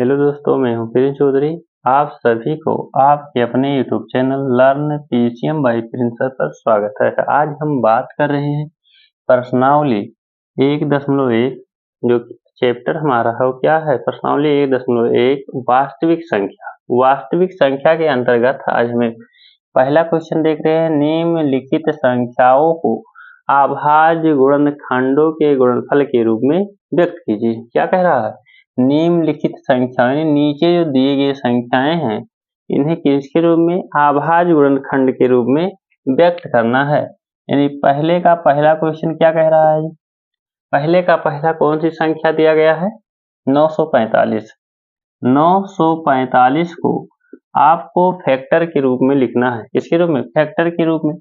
Hello दोस्तों, मैं हूं प्रिंस चौधरी। आप सभी को आपके अपने YouTube channel learn PCM by प्रिंसर पर स्वागत है। आज हम बात कर रहे हैं प्रश्नावली 1.1 जो चैप्टर हमारा है वो क्या है, प्रश्नावली 1.1 वास्तविक संख्या। वास्तविक संख्या के अंतर्गत आज हमें पहला क्वेश्चन देख रहे हैं। निम्नलिखित संख्याओं को अभाज्य गुणनखंडों के गुणनफल के रूप में व्यक्त कीजिए। क्या कह रहा है? निम्नलिखित संख्याएं, नीचे जो दिए गए संख्याएं हैं इन्हें किसके रूप में? अभाज्य गुणनखंड के रूप में व्यक्त करना है। यानी पहले का पहला क्वेश्चन क्या कह रहा है? पहले का पहला कौन सी संख्या दिया गया है? 945। 945 को आपको फैक्टर के रूप में लिखना है। किसके रूप में? फैक्टर के रूप में।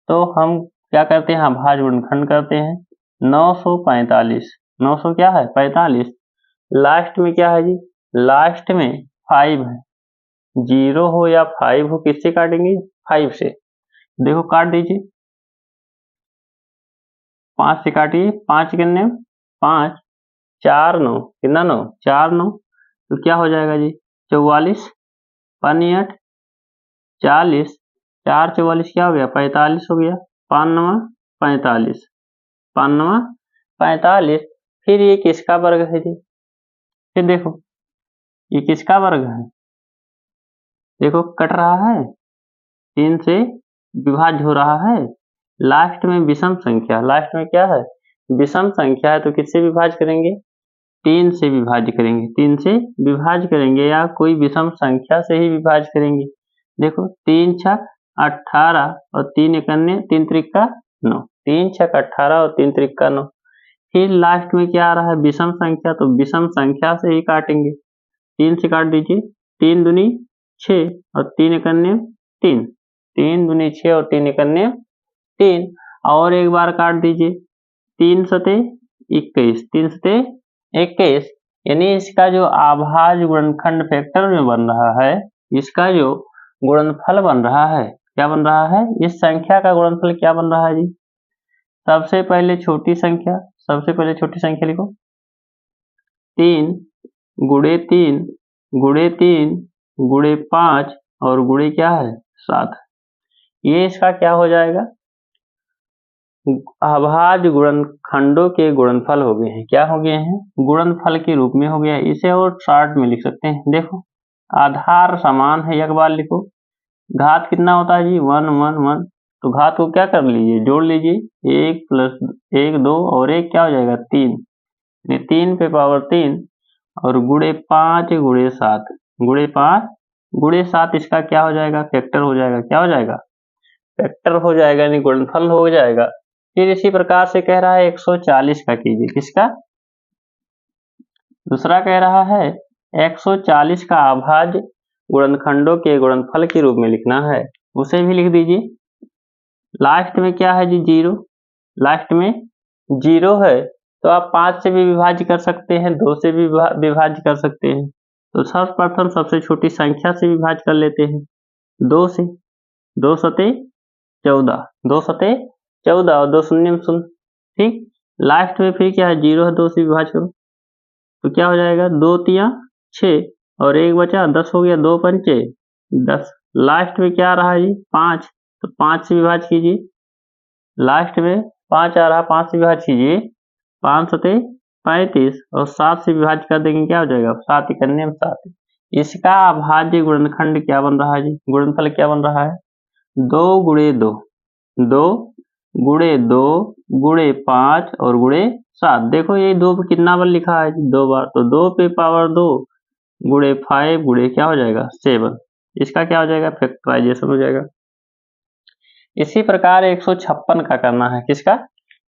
तो हम क्या करते हैं? अभाज्य गुणनखंड करते हैं। 945, 900 क्या है? 45। लास्ट में क्या है जी? लास्ट में 5 है। 0 हो या 5 हो, किससे काटेंगे? 5 से। देखो काट दीजिए, 5 से काटिए। 5 कितने? 5 4 9, कितना 9? 4 9, तो क्या हो जाएगा जी? 44। 5 8 40, 4 44 क्या हो गया? 45 हो गया। 5 9 45, 5 9 45। फिर ये किसका वर्ग है जी? फिर देखो ये किसका वर्ग है? देखो कट रहा है, 3 से विभाज्य हो रहा है। लास्ट में विषम संख्या, लास्ट में क्या है? विषम संख्या है, तो किससे विभाज्य करेंगे? 3 से विभाज्य करेंगे। 3 से विभाज्य करेंगे या कोई विषम संख्या से ही विभाज्य करेंगे। देखो 3 छक 18 और 3 एकन्ने 3 त्रिका 9। 3 छक 18 और 3 त्रिका 9। फिर लास्ट में क्या आ रहा है? विषम संख्या, तो विषम संख्या से ही काटेंगे। 3 से काट दीजिए। 3 दूनी 6 और 3 एकन्ने 3। 3 दूनी 6 और 3 एकन्ने 3। और एक बार काट दीजिए। 3 सते 21, 3 सते 21। यानी इसका जो अभाज्य गुणनखंड फैक्टर में बन रहा है, इसका जो गुणनफल बन रहा है, क्या बन रहा है? इस संख्या का गुणनफल क्या बन रहा है जी? सबसे पहले छोटी संख्या, सबसे पहले छोटी संख्या लिखो। 3 गुणे 3 गुणे 3 गुणे 5 और गुणे क्या है? 7। ये इसका क्या हो जाएगा? अभाज्य गुणनखंडों के गुणनफल हो गए हैं। क्या हो गए हैं? गुणनफल के रूप में हो गया है। इसे और शॉर्ट में लिख सकते हैं। देखो आधार समान है, एक बार लिखो। घात कितना होता है जी? 1 1 1। तो घात को क्या कर लीजिए? जोड़ लीजिए। 1 प्लस 1 2 और 1 क्या हो जाएगा? 3। 3 पे पावर 3 और गुणे 5 गुणे 7, गुणे 5 गुणे 7। इसका क्या हो जाएगा? फैक्टर हो जाएगा। क्या हो जाएगा? फैक्टर हो जाएगा, यानी गुणनफल हो जाएगा। फिर इसी प्रकार से कह रहा है 140 का कीजिए। किसका? दूसरा कह रहा है 140 का अभाज्य गुणनखंडों के गुणनफल के रूप में लिखना है। उसे भी लिख दीजिए। लास्ट में क्या है जी? 0। लास्ट में 0 है, तो आप 5 से भी विभाज्य कर सकते हैं, 2 से भी विभाज्य कर सकते हैं। तो सर्वप्रथम सबसे छोटी संख्या से विभाज्य कर लेते हैं, 2 से। 2 सते 14, 2 सते 14 और 2 शून्य में शून्य। ठीक। लास्ट में फिर क्या है? 0 है, 2 से विभाज्य करो तो क्या हो जाएगा? 2 तिया 6 और 1 बचा 10 हो गया। 2 पंचे 10। लास्ट में क्या आ रहा है जी? 5, तो 5 से विभाज्य कीजिए। लास्ट में 5 आ रहा, 5 से विभाज्य कीजिए। 5 सते 35 और 7 से विभाज्य कर देंगे, क्या हो जाएगा? 7 इकन्ने में 7। इसका अभाज्य गुणनखंड क्या बन रहा है जी? गुणनफल क्या बन रहा है? 2 गुणे 2, 2 गुणे 2 गुणे 5 और गुणे 7। देखो ये 2 पे कितना बार लिखा है? 2 बार। तो 2 पे पावर 2 गुणे 5 गुणे क्या हो जाएगा? 7। इसका क्या हो जाएगा? फैक्टराइजेशन हो जाएगा। इसी प्रकार 156 का करना है। किसका?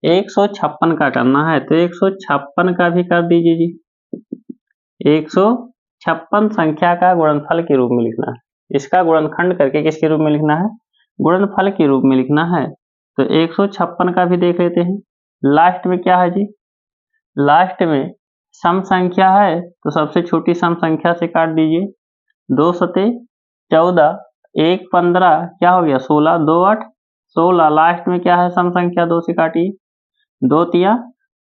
156 का करना है, तो 156 का भी कर दीजिए जी। 156 संख्या का गुणनफल के रूप में लिखना है। इसका गुणनखंड करके किसके रूप में लिखना है? गुणनफल के रूप में लिखना है। तो 156 का भी देख लेते हैं। लास्ट में क्या है जी? लास्ट में सम संख्या है, तो सबसे छोटी सम संख्या से काट दीजिए। 2 सते 14, 1 15, क्या हो गया? 16, 2 8 16। लास्ट में क्या है? सम संख्या, 2 से काटिए। 2 तिया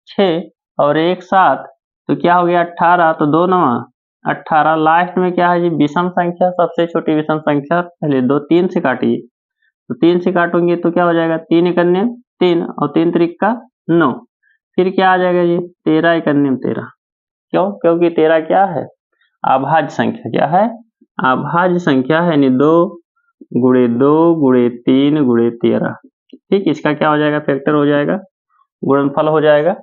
6 और 1 7, तो क्या हो गया? 18। तो 2 9 18। लास्ट में क्या है जी, विषम संख्या, सबसे छोटी विषम संख्या पहले 3 से काटिए, तो 3 से काटोगे तो क्या हो जाएगा, 3 एकन्ने 3 और 3 त्रिका 9। फिर क्या आ जाएगा जी, 13 एकन्ने 13। क्यों, क्योंकि 13 क्या है, अभाज्य संख्या। क्या है, अभाज्य संख्या है, यानी 2 गुणे 2 गुणे 3 गुणे 13। ठीक, इसका क्या हो जाएगा, फैक्टर हो जाएगा, गुणनफल हो जाएगा।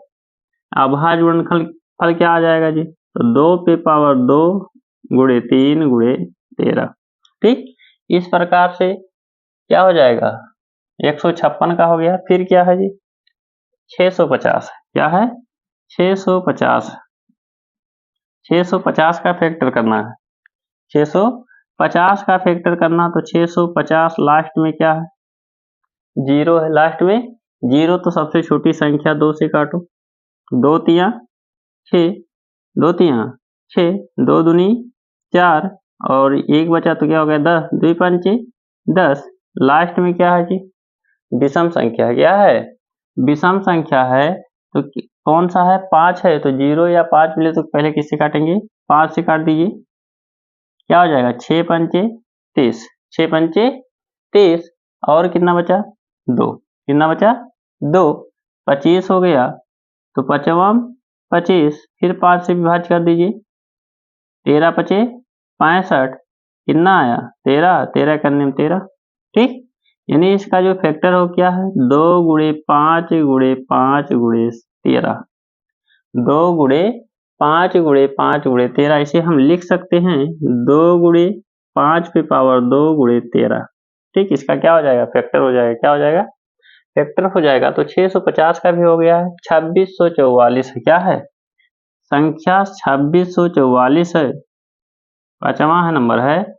अभाज्य गुणनफल फल क्या आ जाएगा जी, तो 2 पे पावर 2 गुणे 3 गुणे 13। ठीक, इस प्रकार से क्या हो जाएगा, 156 का हो गया। फिर क्या है जी, 650। क्या है, 650। 650 का फैक्टर करना है, 650 का फैक्टर करना, तो 650 लास्ट में क्या है, 0 है। लास्ट में 0 तो सबसे छोटी संख्या 2 से काटो, 2 तिया 6, 2 तिया 6, 2 दूनी 4 और 1 बचा तो क्या हो गया 10, 2 पंचे 10। लास्ट में क्या है जी, विषम संख्या। क्या है, विषम संख्या है, तो कौन सा है, 5 है, तो 0 या 5 मिले तो पहले किससे काटेंगे, 5 से काट दीजिए। क्या हो जाएगा, 6 पंचे 30, 6 पंचे 30 और कितना बचा 2, कितना बचा 2, 25 हो गया। तो 55 25, फिर 5 से विभाज्य कर दीजिए, 13 पचे 65, कितना आया 13, 13 करने में 13। ठीक, यानी इसका जो फैक्टर हो क्या है, 2 गुणे 5 गुणे 5 गुणे 13, 2 गुणे 5 गुणे 5 गुणे 13। इसे हम लिख सकते हैं 2 गुणे 5 पे पावर 2 गुणे 13। ठीक, इसका क्या हो जाएगा, फैक्टर हो जाएगा। क्या हो जाएगा, फैक्टर हो जाएगा। तो 650 का भी हो गया है। 2644 है, क्या है, संख्या 2644 है, पांचवा है नंबर है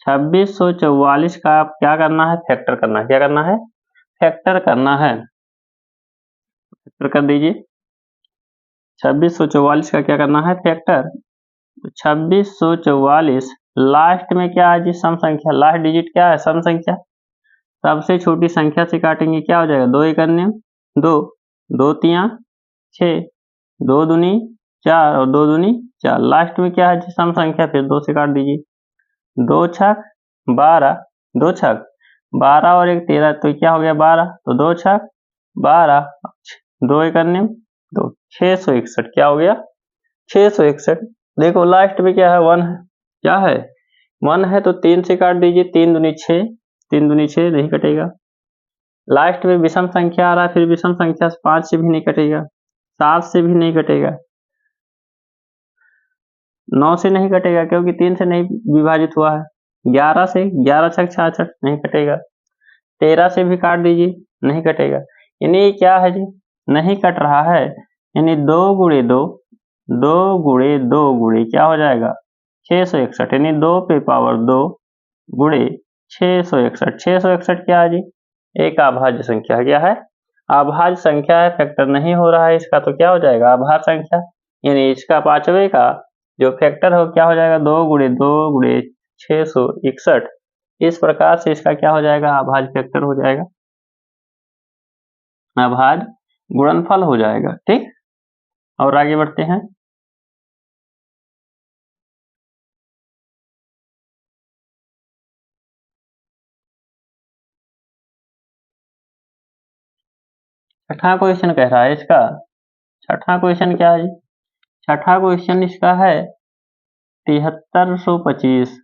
2644 का। आप क्या करना है, फैक्टर करना है। क्या करना है, फैक्टर करना है, फैक्टर कर दीजिए। 2644 का क्या करना है, फैक्टर। 2644 लास्ट में क्या है जी, सम संख्या, लास्ट डिजिट क्या है, सम संख्या। सबसे छोटी संख्या से काटेंगे, क्या हो जाएगा, 2 एकन्ने 2, 2 तिया 6, 2 दूनी 4 और 2 दूनी 4। लास्ट में क्या है जी, सम संख्या, फिर 2 से काट दीजिए। 2 छक 12, 2 छक 12 और 1 13, तो क्या हो गया 12, तो 2 छक 12, 2 एकन्ने 2, 661। क्या हो गया 661। देखो लास्ट में क्या है, 1 है। क्या है, 1 है, तो 3 से काट दीजिए, 3 दूनी 6, 3 दूनी 6 नहीं कटेगा। लास्ट में विषम संख्या आ रहा है, फिर विषम संख्या 5 से भी नहीं कटेगा, 7 से भी नहीं कटेगा, 9 से नहीं कटेगा क्योंकि 3 से नहीं विभाजित हुआ है। 11 से, 11 छक 66 नहीं कटेगा। 13 से भी काट दीजिए, नहीं कटेगा। यानी क्या है जी, नहीं कट रहा है। यानी 2 गुणे 2, 2 गुणे 2 गुणे क्या हो जाएगा 661, यानी 2 पे पावर 2 गुणे 661। 661 क्या है जी, एक अभाज्य संख्या। क्या है, अभाज्य संख्या है, फैक्टर नहीं हो रहा है इसका, तो क्या हो जाएगा अभाज्य संख्या। यानी इसका पांचवे का जो फैक्टर हो क्या हो जाएगा, 2 गुणे 2 गुणे 661। इस प्रकार से इसका क्या हो जाएगा, अभाज्य फैक्टर हो जाएगा, अभाज्य गुणनफल हो जाएगा। ठीक, और आगे बढ़ते हैं। छठा क्वेश्चन कह रहा है इसका, छठा क्वेश्चन क्या है जी, छठा क्वेश्चन इसका है 7325,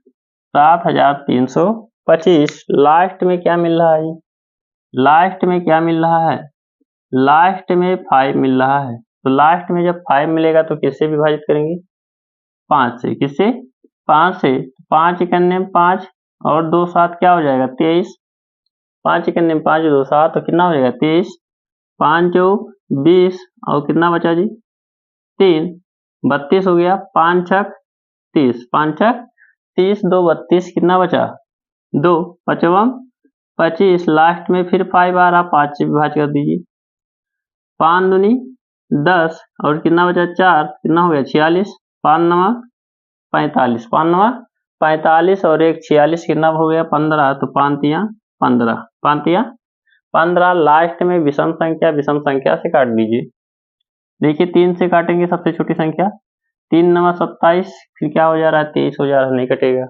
7325। लास्ट में क्या मिल रहा है जी, लास्ट में क्या मिल रहा है, लास्ट में 5 मिल रहा है। तो लास्ट में जब 5 मिलेगा तो किससे विभाजित करेंगे, 5 से। किससे, 5 से। 5 इकन्ने में 5 और 2 7 क्या हो जाएगा 23, 5 इकन्ने में 5 2 7, तो कितना हो जाएगा 23, 5 चौक 20 और कितना बचा जी 3, 32 हो गया। 5 छक 30, 5 छक 30, 2 32, कितना बचा 2, 55 25। लास्ट में फिर 5 आ रहा, 5 से विभाजित कर दीजिए। 5 दूनी 10 और कितना बचा 4, कितना हो गया 46, 5 नवा 45, 5 नवा 45 और 1 46, कितना हो गया 15, तो 5 तिया 15, 5 तिया 15। लास्ट में विषम संख्या, विषम संख्या से काट दीजिए। देखिए 3 से काटेंगे सबसे छोटी संख्या, 3 9 27, फिर क्या हो जा रहा है 23 हो जा रहा है, नहीं कटेगा।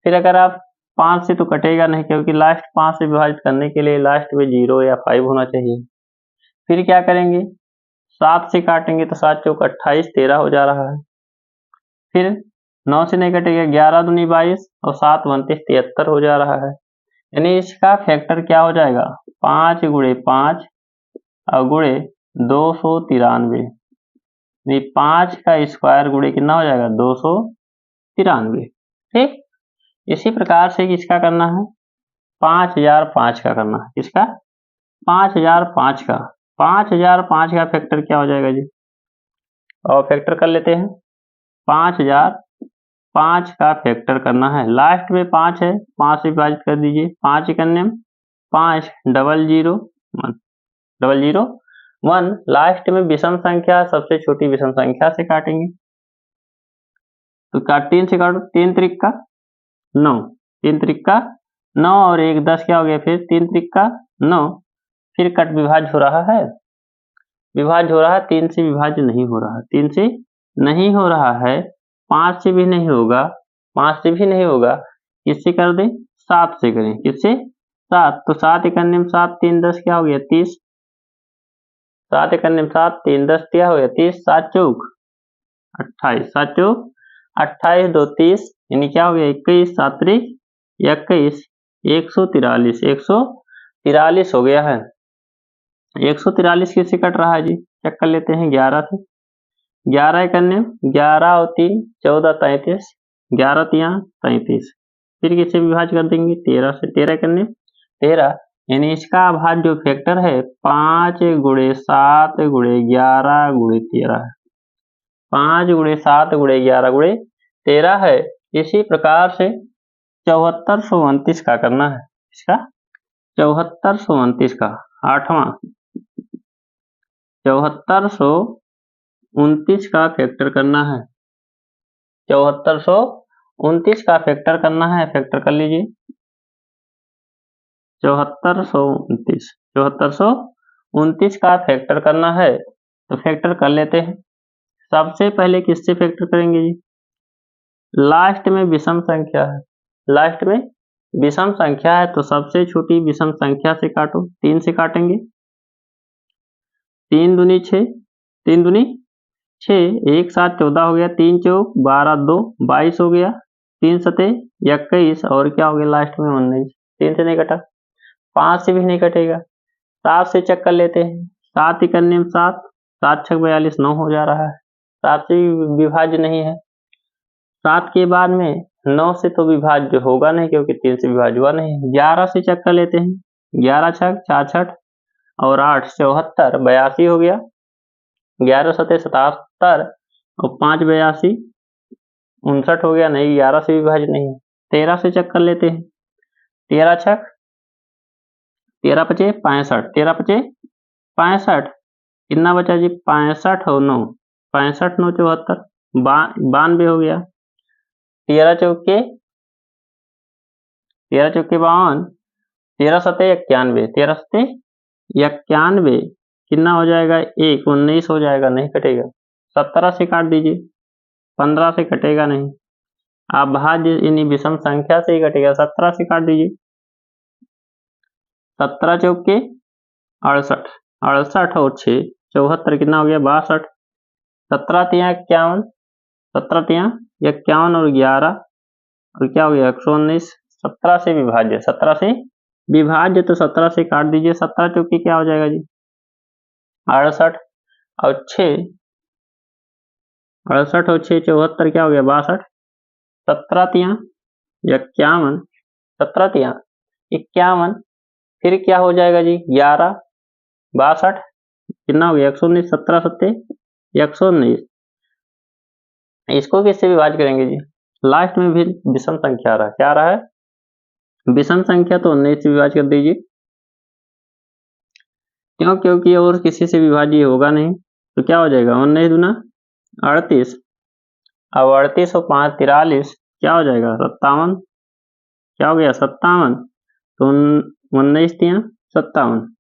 फिर अगर आप 5 से तो कटेगा नहीं, क्योंकि लास्ट 5 से विभाजित करने के लिए लास्ट में 0 या 5 होना चाहिए। फिर क्या करेंगे, 7 से काटेंगे तो 7 चौक 28, 13 हो जा रहा है। फिर 9 से नहीं कटेगा, 11 दूनी 22 और 7 29, 73 हो जा रहा है। यानी इसका फैक्टर क्या हो जाएगा, 5 गुणे 5 और गुणे 293, 5 का स्क्वायर गुणे कितना हो जाएगा 293। ठीक, इसी प्रकार से इसका करना है 5005 का करना है। किसका, 5005 का। 5005 का फैक्टर क्या हो जाएगा जी, और फैक्टर कर लेते हैं। 5005 का फैक्टर करना है, लास्ट में 5 है, 5 से विभाजित कर दीजिए। 5 इकन्ने 5 डबल 0 1, लास्ट में विषम संख्या सबसे छोटी विषम संख्या से काटेंगे। तो 3 से काटो, 3 त्रिक का 9, 3 त्रिक का 9 और 1 10 क्या हो गया, फिर 3 त्रिक का 9। फिर कट विभाज्य हो रहा है, विभाज्य हो रहा है, 3 से विभाज्य नहीं हो रहा है, 3 से नहीं हो रहा है, 5 से भी नहीं होगा, 5 से भी नहीं होगा, किससे कर दें, 7 से करें। किससे, 7। तो 7 इकन्ने 7 3 10 क्या हो गया 30, 7 इकन्ने 7 3 10 क्या हो गया 30, 7 चौक 28, 7 चौक 28 2 30, यानी क्या हो गया 21, 7 त्रिक 21, 143, 143 हो गया है। 143 किससे कट रहा है जी, चेक कर लेते हैं 11 से। 11 इकन्ने 11 और 3 14 33, 11 तिया 33। फिर किससे विभाज्य कर देंगे 13 से, 13 इकन्ने 13, यानी इसका भाज्य जो फैक्टर है 5 गुणे 7 गुणे 11 गुणे 13 है। 5 गुणे 7 गुणे 11 गुणे 13 है। इसी प्रकार से 7429 का करना है। इसका 7429 का 8वां 7429 का फैक्टर करना है। 7429 का फैक्टर करना है, फैक्टर कर लीजिए। 7429 का फैक्टर करना है, तो फैक्टर कर लेते हैं। सबसे पहले किससे फैक्टर करेंगे जी, लास्ट में विषम संख्या है, लास्ट में विषम संख्या है तो सबसे छोटी विषम संख्या से काटो, 3 से काटेंगे। 3 दूनी 6, 3 दूनी 6, 1 7 14 हो गया, 3 चौक 12 2 22 हो गया, 3 सते 21 और क्या हो गया लास्ट में 19, 3 से नहीं कटा, 5 से भी नहीं कटेगा, 7 से चेक कर लेते हैं। 7 इकन्ने 7, 7 6 42 9 हो जा रहा है, 7 से विभाज्य नहीं है। 7 के बाद में 9 से तो विभाज्य होगा नहीं, क्योंकि 3 से विभाज्य हुआ नहीं। 11 से चेक कर लेते हैं। 11 छक 4 6 और 8 74 82 हो गया, 11 सते 77 और 5 82 59 हो गया, नहीं 11 से विभाज्य नहीं है। 13 से चेक कर लेते हैं। 13 छक 13 पचे 65, 13 पचे 65, कितना बचा जी 65 और 9, 65 9 74 92 हो गया। 13 चौके 52, 13 सते 91, 13 सते 91 कितना हो जाएगा 1 19 हो जाएगा, नहीं कटेगा। 17 से काट दीजिए, 15 से कटेगा नहीं, आप भाज्य यानी विषम संख्या से ही कटेगा। 17 से काट दीजिए, 17 चौके 68, 68 और 6 74 कितना हो गया 62, 17 तिया 51, 17 तिया 51 और 11 और क्या हो गया 119। 17 से विभाज्य, 17 से विभाज्य तो 17 से काट दीजिए। 17 चौकी क्या हो जाएगा जी 68 और 6, 68 और 6 74 क्या हो गया 62, 17 तिया 51, 17 तिया 51, फिर क्या हो जाएगा जी 11 62 कितना हो गया 119, 17 सत्ते 119। इसको किससे विभाज्य करेंगे जी, लास्ट में भी विषम संख्या आ रहा है, क्या आ रहा है विषम संख्या, तो 19 से विभाज्य कर दीजिए। क्यों, क्योंकि और किसी से विभाज्य होगा नहीं, तो क्या हो जाएगा 19 दूना 38, अब 38 और 5 43 क्या हो जाएगा 57, क्या हो गया 57, तो 19 तिया 57,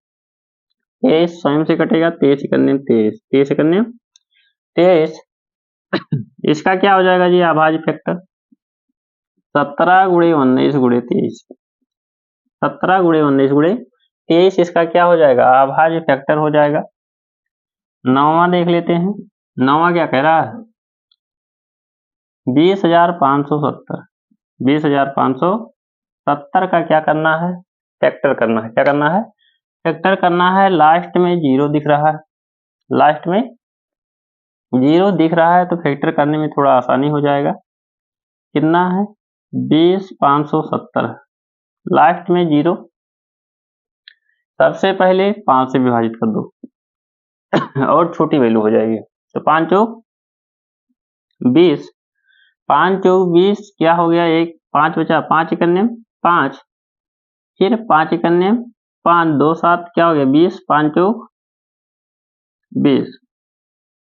23 स्वयं से कटेगा, 23 इकन्ने 23, 23 इकन्ने 23, इसका क्या हो जाएगा जी अभाज्य फैक्टर? 17 गुणे 19 गुणे 23, 17 गुणे 19 गुणे 23 इसका क्या हो जाएगा? अभाज्य फैक्टर हो जाएगा। नौवां देख लेते हैं। नौवां क्या कह रहा है? 20,570, 20,570 का क्या करना है? फैक्टर करना है। क्या करना है? फैक्टर करना है। लास्ट में जीरो दिख रहा है, लास्ट में जीरो दिख रहा है तो फैक्टर करने में थोड़ा आसानी हो जाएगा। कितना है? 20,570, लास्ट में जीरो, सबसे पहले 5 से विभाजित कर दो और छोटी वैल्यू हो जाएगी। तो 5 चौक 20, 5 चौक 20 क्या हो गया? एक 5 बचा, 5 इकन्ने 5, फिर 5 इकन्ने 5, 2 7 क्या हो गया? 20, 5 चौक 20।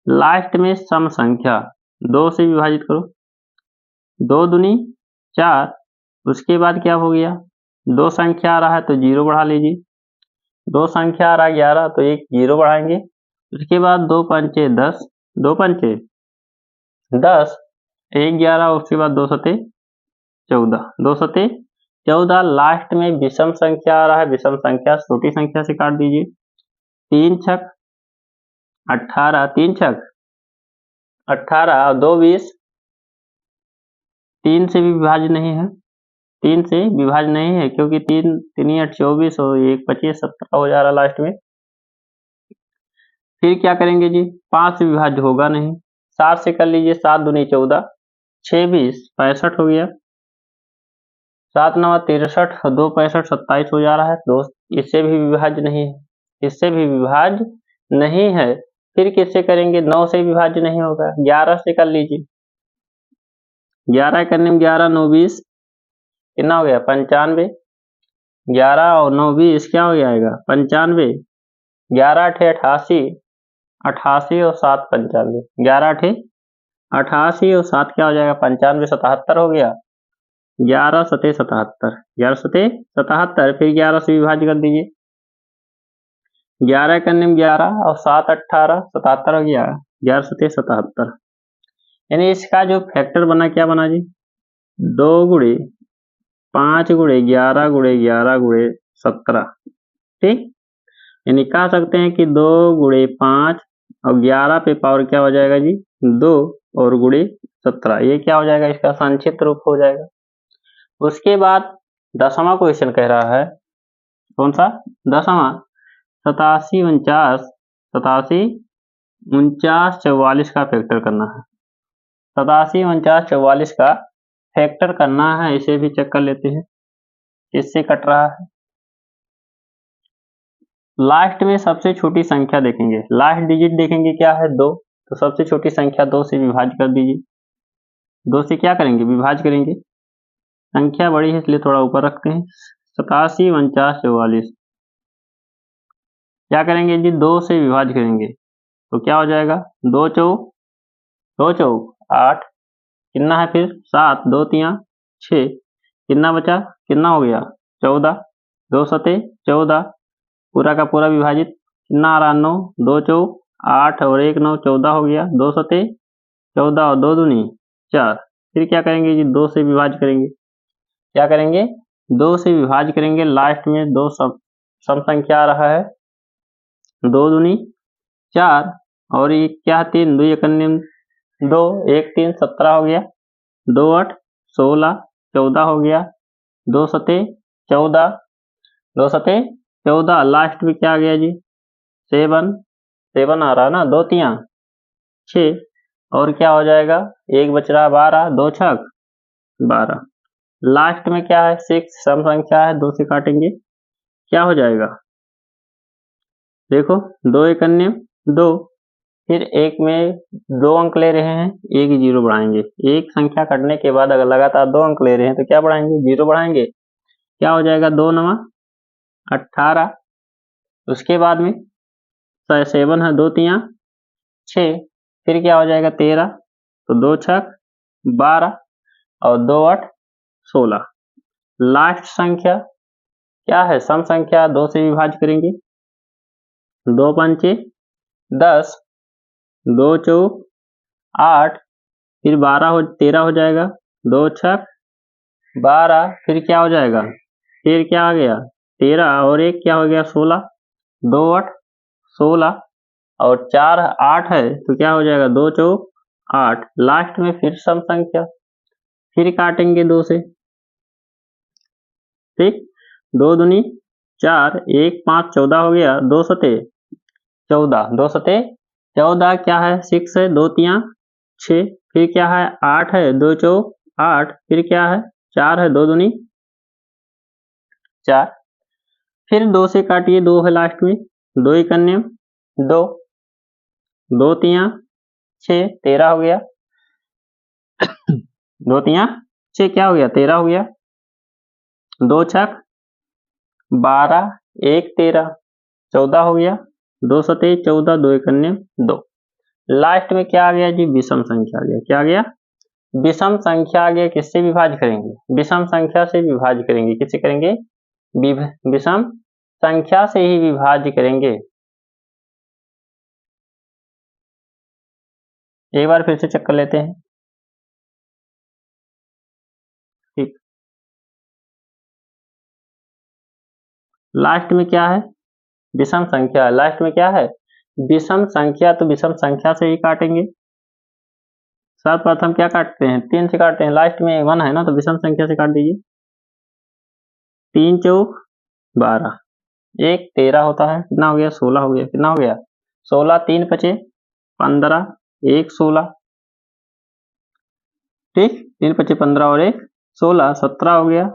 लास्ट में सम संख्या 2 से विभाजित करो, 2 दूनी 4, उसके बाद क्या हो गया? 2 संख्या आ रहा है तो जीरो बढ़ा लीजिए, 2 संख्या आ रहा है 11 तो एक जीरो बढ़ाएंगे। उसके बाद 2 पंचे 10, 2 पंचे 10, 1 11, उसके बाद 2 सते 14, 2 सते 14। लास्ट में विषम संख्या आ रहा है, विषम संख्या छोटी संख्या से काट दीजिए। 3 छक 18, 3 छक 18 और 2 20, 3 से भी विभाज्य नहीं है, 3 से विभाज्य नहीं है क्योंकि 3 3 8 24 और 1 25 17 हो जा रहा लास्ट में। फिर क्या करेंगे जी? 5 से विभाज्य होगा नहीं, 7 से कर लीजिए, 7 दूनी 14, 6 20 65 हो गया, 7 9 63 और 2 65 27 हो जा रहा है दोस्त। इससे भी विभाज्य नहीं है, इससे भी विभाज्य नहीं है। फिर किससे करेंगे? 9 से विभाज्य नहीं होगा, 11 से कर लीजिए, 11 करने में 11 9 20 कितना हो गया? 95, 11 और 9 20 क्या हो जाएगा? 95, 11 8 88, 88 और 7 95, 11 8 88 और 7 क्या हो जाएगा? 95 77 हो गया, 11 सते 77, 11 सते 77, फिर 11 से विभाज्य कर दीजिए, 11 करने में 11 और 7 18 77 हो गया, 11 सते 77। यानी इसका जो फैक्टर बना क्या बना जी? 2 गुणे 5 गुणे 11 गुणे 11 गुणे 17, ठीक। यानी कह सकते हैं कि 2 गुणे 5 और 11 पे पावर क्या हो जाएगा जी? 2 और गुणे 17, ये क्या हो जाएगा? इसका संक्षिप्त रूप हो जाएगा। उसके बाद 10वां क्वेश्चन कह रहा है, कौन सा? 10वां, 87 49, 87 49 44 का फैक्टर करना है। 87 49 44 का फैक्टर करना है, इसे भी चेक कर लेते हैं किससे कट रहा है। लास्ट में सबसे छोटी संख्या देखेंगे, लास्ट डिजिट देखेंगे क्या है? 2, तो सबसे छोटी संख्या 2 से विभाज्य कर दीजिए। 2 से क्या करेंगे? विभाज्य करेंगे। संख्या बड़ी है इसलिए थोड़ा ऊपर रखते हैं। 87 49 44 क्या करेंगे जी? 2 से विभाज्य करेंगे तो क्या हो जाएगा? 2 चौक 8, कितना है फिर? 7, 2 3 6, कितना बचा? कितना हो गया? 14, 2 सते 14, पूरा का पूरा विभाजित, कितना आ रहा? 9, 2 चौक 8 और 1 9 14 हो गया, 2 सते 14 और 2 दूनी 4। फिर क्या करेंगे जी? 2 से विभाज्य करेंगे। क्या करेंगे? 2 से विभाज्य करेंगे। लास्ट में 2 सम संख्या आ रहा है, 2 दूनी 4 और ये क्या? 3, 2 एकन्ने 2, 1 3 17 हो गया, 2 8 16 14 हो गया, 2 सते 14, 2 सते 14। लास्ट में क्या आ गया जी? 7 7 आ रहा है ना, 2 3 6 और क्या हो जाएगा? 1 बच रहा 12, 2 छक 12। लास्ट में क्या है? 6 सम संख्या है, 2 से काटेंगे क्या हो जाएगा? देखो 2 एकन्ने 2, फिर 1 में 2 अंक ले रहे हैं, 1 जीरो बढ़ाएंगे। एक संख्या कटने के बाद अगर लगातार 2 अंक ले रहे हैं तो क्या बढ़ाएंगे? जीरो बढ़ाएंगे। क्या हो जाएगा? 2 9 18, उसके बाद में 7 है, 2 3 6, फिर क्या हो जाएगा? 13, तो 2 छक 12 और 2 8 16। लास्ट संख्या क्या है? सम संख्या 2 से विभाज्य करेंगे, 2 पंचे 10, 2 चौक 8 फिर 13 हो जाएगा, 2 छक 12, फिर क्या हो जाएगा, फिर क्या आ गया 13 और 1 क्या हो गया 16, 2 8 16 और 4 8 है तो क्या हो जाएगा 2 चौक 8। लास्ट में फिर सम संख्या, फिर काटेंगे 2 से, ठीक, 2 दूनी 4, 1 5 14 हो गया, 2 सते 14, 2 सते 14 क्या है 6 है, 2 तियां 6, फिर क्या है 8 है, 2 चौक 8, फिर क्या है 4 है, 2 दूनी 4, फिर 2 से काटिए, 2 है लास्ट में, 2 एक अन्य 2, 2 तियां 6 13 हो गया, 2 तियां 6 क्या हो गया 13 हो गया, 2 छक 12, 1 13 14 हो गया, 2 सते 14, 2 एक अन्य 2। लास्ट में क्या आ गया जी, विषम संख्या आ गया। क्या आ गया, विषम संख्या आ गया। किससे विभाज्य करेंगे, विषम संख्या से विभाज्य करेंगे। किससे करेंगे, विषम संख्या से ही विभाज्य करेंगे। एक बार फिर से चेक कर लेते हैं, ठीक। लास्ट में क्या है, विषम संख्या। लास्ट में क्या है, विषम संख्या, तो विषम संख्या से ही काटेंगे। सर्वप्रथम क्या काटते हैं, 3 से काटते हैं, लास्ट में 1 है ना, तो विषम संख्या से काट दीजिए। 3 चौक 12, 1 13 होता है, कितना हो गया 16 हो गया, कितना हो गया 16, 3 5 15, 1 16, ठीक, 3 5 15 और 1 16, 17 हो गया,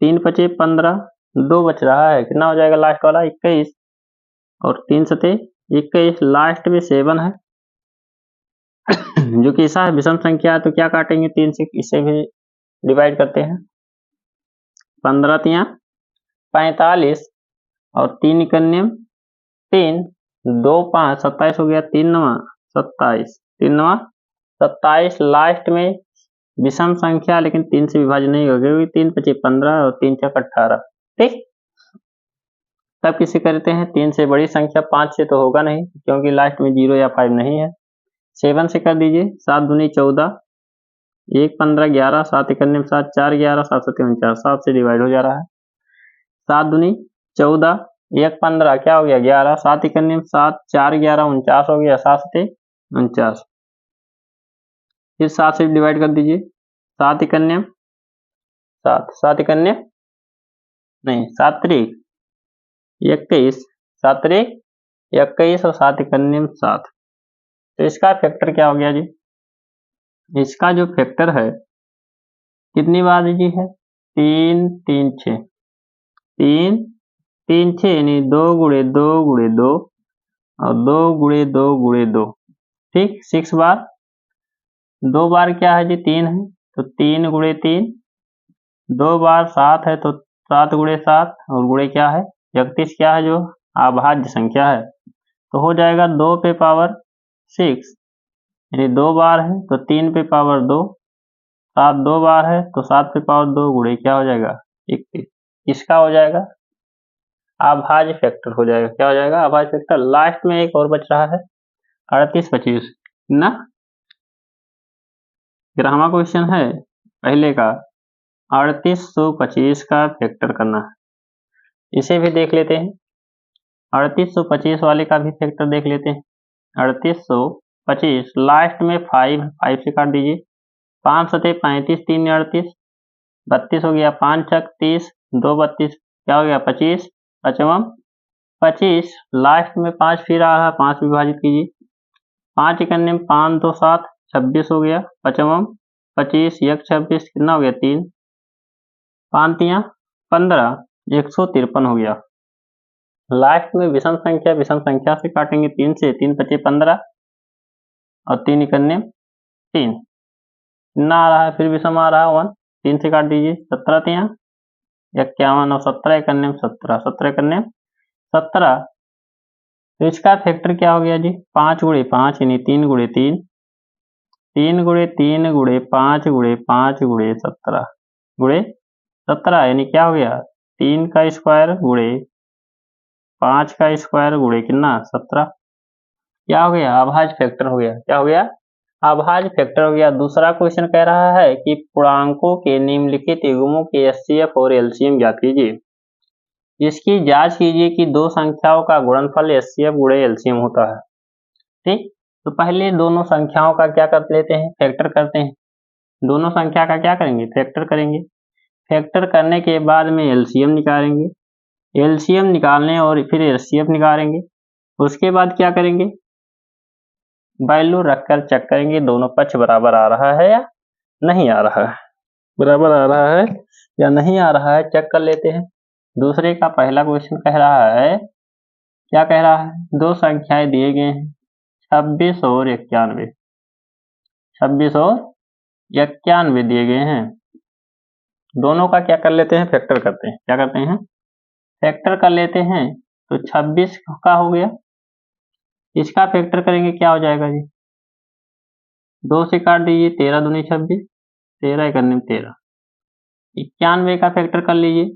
3 5 15, 2 बच रहा है, कितना हो जाएगा लास्ट वाला 21 और 3 सते 21, लास्ट में 7 है जो कि ऐसा है विषम संख्या है, तो क्या काटेंगे 3 से, इसे भी डिवाइड करते हैं। 15 तियां 45 और 3 इकन्ने 3, 2 5 27 हो गया, 3 9 27, 3 9 27, लास्ट में विषम संख्या लेकिन 3 से विभाजन नहीं हो गया, 3 5 15 और 3 6 18, ठीक। तब किसे करते हैं, 3 से बड़ी संख्या, 5 से तो होगा नहीं क्योंकि लास्ट में 0 या 5 नहीं है। 7 से कर दीजिए, 7 दूनी 14, 1 15 11, 7 इकन्ने 7, 4 11, 7 7 49, 7 से डिवाइड हो जा रहा है। 7 दूनी 14, 1 15 क्या हो गया 11, 7 इकन्ने 7, 4 11 49 हो गया, 7 से 49, फिर 7 से डिवाइड कर दीजिए, 7 इकन्ने 7, 7 इकन्ने नहीं 7 त्रिक 21, 7 त्रिक 21 और 7 इकन्ने 7, तो इसका फैक्टर क्या हो गया जी, इसका जो फैक्टर है कितनी बार जी है 3 3 6, 3 3 6 यानी 2 गुणे 2 गुणे 2 और 2 गुणे 2 गुणे 2, ठीक। 6 बार, 2 बार क्या है जी 3 है तो 3 गुणे 3, 2 बार 7 है तो 7 गुणे 7 और गुणे क्या है 31, क्या है जो अभाज्य संख्या है, तो हो जाएगा 2 पे पावर 6, यानी 2 बार है तो 3 पे पावर 2, 7 2 बार है तो 7 पे पावर 2 गुणे क्या हो जाएगा 31, इसका हो जाएगा अभाज्य फैक्टर हो जाएगा। क्या हो जाएगा अभाज्य फैक्टर। लास्ट में एक और बच रहा है 38 25 ना, ग्रामा क्वेश्चन है पहले का 3825 का फैक्टर करना है, इसे भी देख लेते हैं। 3825 वाले का भी फैक्टर देख लेते हैं। 3825 लास्ट में 5 से काट दीजिए, 5 सते 35, 3 38, 32 हो गया, 5 छक 30, 2 32, क्या हो गया 25, 25, लास्ट में 5 फिर आ रहा, 5 विभाजित कीजिए, 5 इकन्ने 5 2 7 26 हो गया, 25 1 26, कितना हो गया 3, 5 तियां 15, 153 हो गया। लास्ट में विषम संख्या से काटेंगे 3 से, 3 25 15 और 3 इकन्ने 3, कितना आ रहा है फिर विषम आ रहा है 1, 3 से काट दीजिए, 17 तियां 51 और 17 इकन्ने 17, 17 इकन्ने 17, तो इसका फैक्टर क्या हो गया जी 5 गुणे 5 यानी 3 गुणे 3, 3 गुणे 3 गुणे 5 गुणे 5 गुणे 17 गुणे 17 यानी क्या हो गया 3 का स्क्वायर गुणे 5 का स्क्वायर गुणे कितना 17, क्या हो गया अभाज्य फैक्टर हो गया। क्या हो गया अभाज्य फैक्टर हो गया। दूसरा क्वेश्चन कह रहा है कि पूर्णांकों के निम्नलिखित युग्मों के एचसीएफ और एलसीएम ज्ञात कीजिए। इसकी जांच कीजिए कि दो संख्याओं का गुणनफल एचसीएफ गुणे एलसीएम होता है। ठीक, तो पहले दोनों संख्याओं का क्या कर लेते हैं, फैक्टर करते हैं। दोनों संख्या का क्या करेंगे, फैक्टर करेंगे। फैक्टर करने के बाद में एलसीएम निकालेंगे, एलसीएम निकालने और फिर एचसीएफ निकालेंगे। उसके बाद क्या करेंगे, वैल्यू रखकर चेक करेंगे दोनों पक्ष बराबर आ रहा है या नहीं आ रहा है, बराबर आ रहा है या नहीं आ रहा है, चेक कर लेते हैं। दूसरे का पहला क्वेश्चन कह रहा है, क्या कह रहा है, दो संख्याएं दिए गए हैं 26 और 91। 26 और 91 दिए गए हैं। दोनों का क्या कर लेते हैं, फैक्टर करते हैं। क्या करते हैं, फैक्टर कर लेते हैं। तो 26 का हो गया, इसका फैक्टर करेंगे क्या हो जाएगा जी, 2 से काट दीजिए, 13 दूनी 26, 13 1 13। 91 का फैक्टर कर लीजिए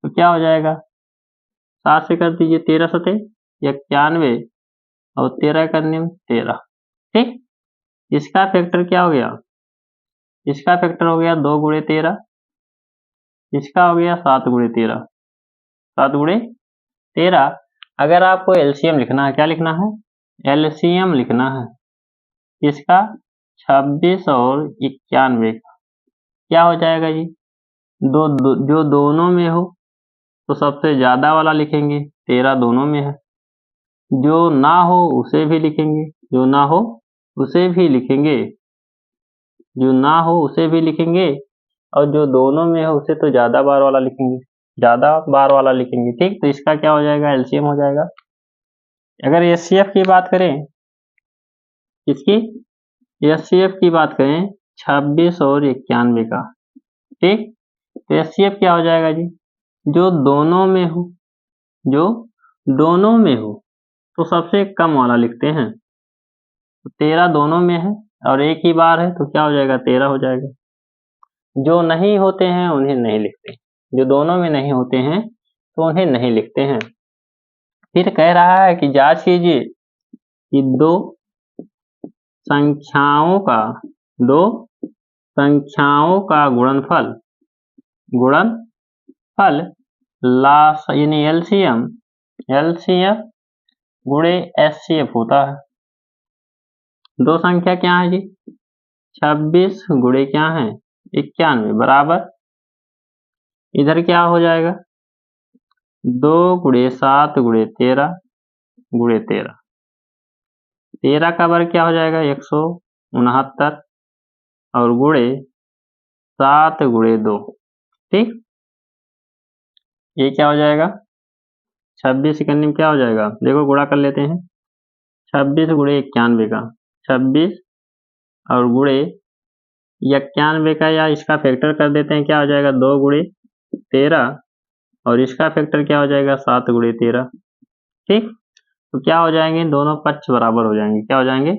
तो क्या हो जाएगा, 7 से कर दीजिए, 13 सते 91 और 13 1 13। ठीक, इसका फैक्टर क्या हो गया, इसका फैक्टर हो गया 2 गुणे 13, इसका हो गया 7 गुणे 13, 7 गुणे 13। अगर आपको एलसीएम लिखना है, क्या लिखना है, एलसीएम लिखना है इसका 26 और 91 का, क्या हो जाएगा जी, जो दोनों में हो तो सबसे ज्यादा वाला लिखेंगे, 13 दोनों में है। जो ना हो उसे भी लिखेंगे, जो ना हो उसे भी लिखेंगे, जो ना हो उसे भी लिखेंगे, और जो दोनों में हो उसे तो ज्यादा बार वाला लिखेंगे, ज्यादा बार वाला लिखेंगे। ठीक, तो इसका क्या हो जाएगा, एलसीएम हो जाएगा। अगर एचसीएफ की बात करें, इसकी एचसीएफ की बात करें 26 और 91 का, ठीक, तो एचसीएफ क्या हो जाएगा जी, जो दोनों में हो, जो दोनों में हो तो सबसे कम वाला लिखते हैं। तो 13 दोनों में है और एक ही बार है तो क्या हो जाएगा, 13 हो जाएगा। जो नहीं होते हैं उन्हें नहीं लिखते, जो दोनों में नहीं होते हैं तो उन्हें नहीं लिखते हैं। फिर कह रहा है कि जांच कीजिए कि दो संख्याओं का गुणनफल यानी एलसीएम गुणे एचसीएफ होता है। दो संख्या क्या है जी, 26 गुणे क्या है 91 बराबर, इधर क्या हो जाएगा 2 गुणे 7 गुणे 13 गुणे 13, 13 का वर्ग क्या हो जाएगा 169 और गुणे 7 गुणे 2। ठीक, ये क्या हो जाएगा 26 में क्या हो जाएगा, देखो गुणा कर लेते हैं। 26 गुणे 91 का, 26 और गुणे 91 का, या इसका फैक्टर कर देते हैं, क्या हो जाएगा 2 गुणे 13 और इसका फैक्टर क्या हो जाएगा 7 गुणे 13। ठीक, तो क्या हो जाएंगे, दोनों पक्ष बराबर हो जाएंगे। क्या हो जाएंगे,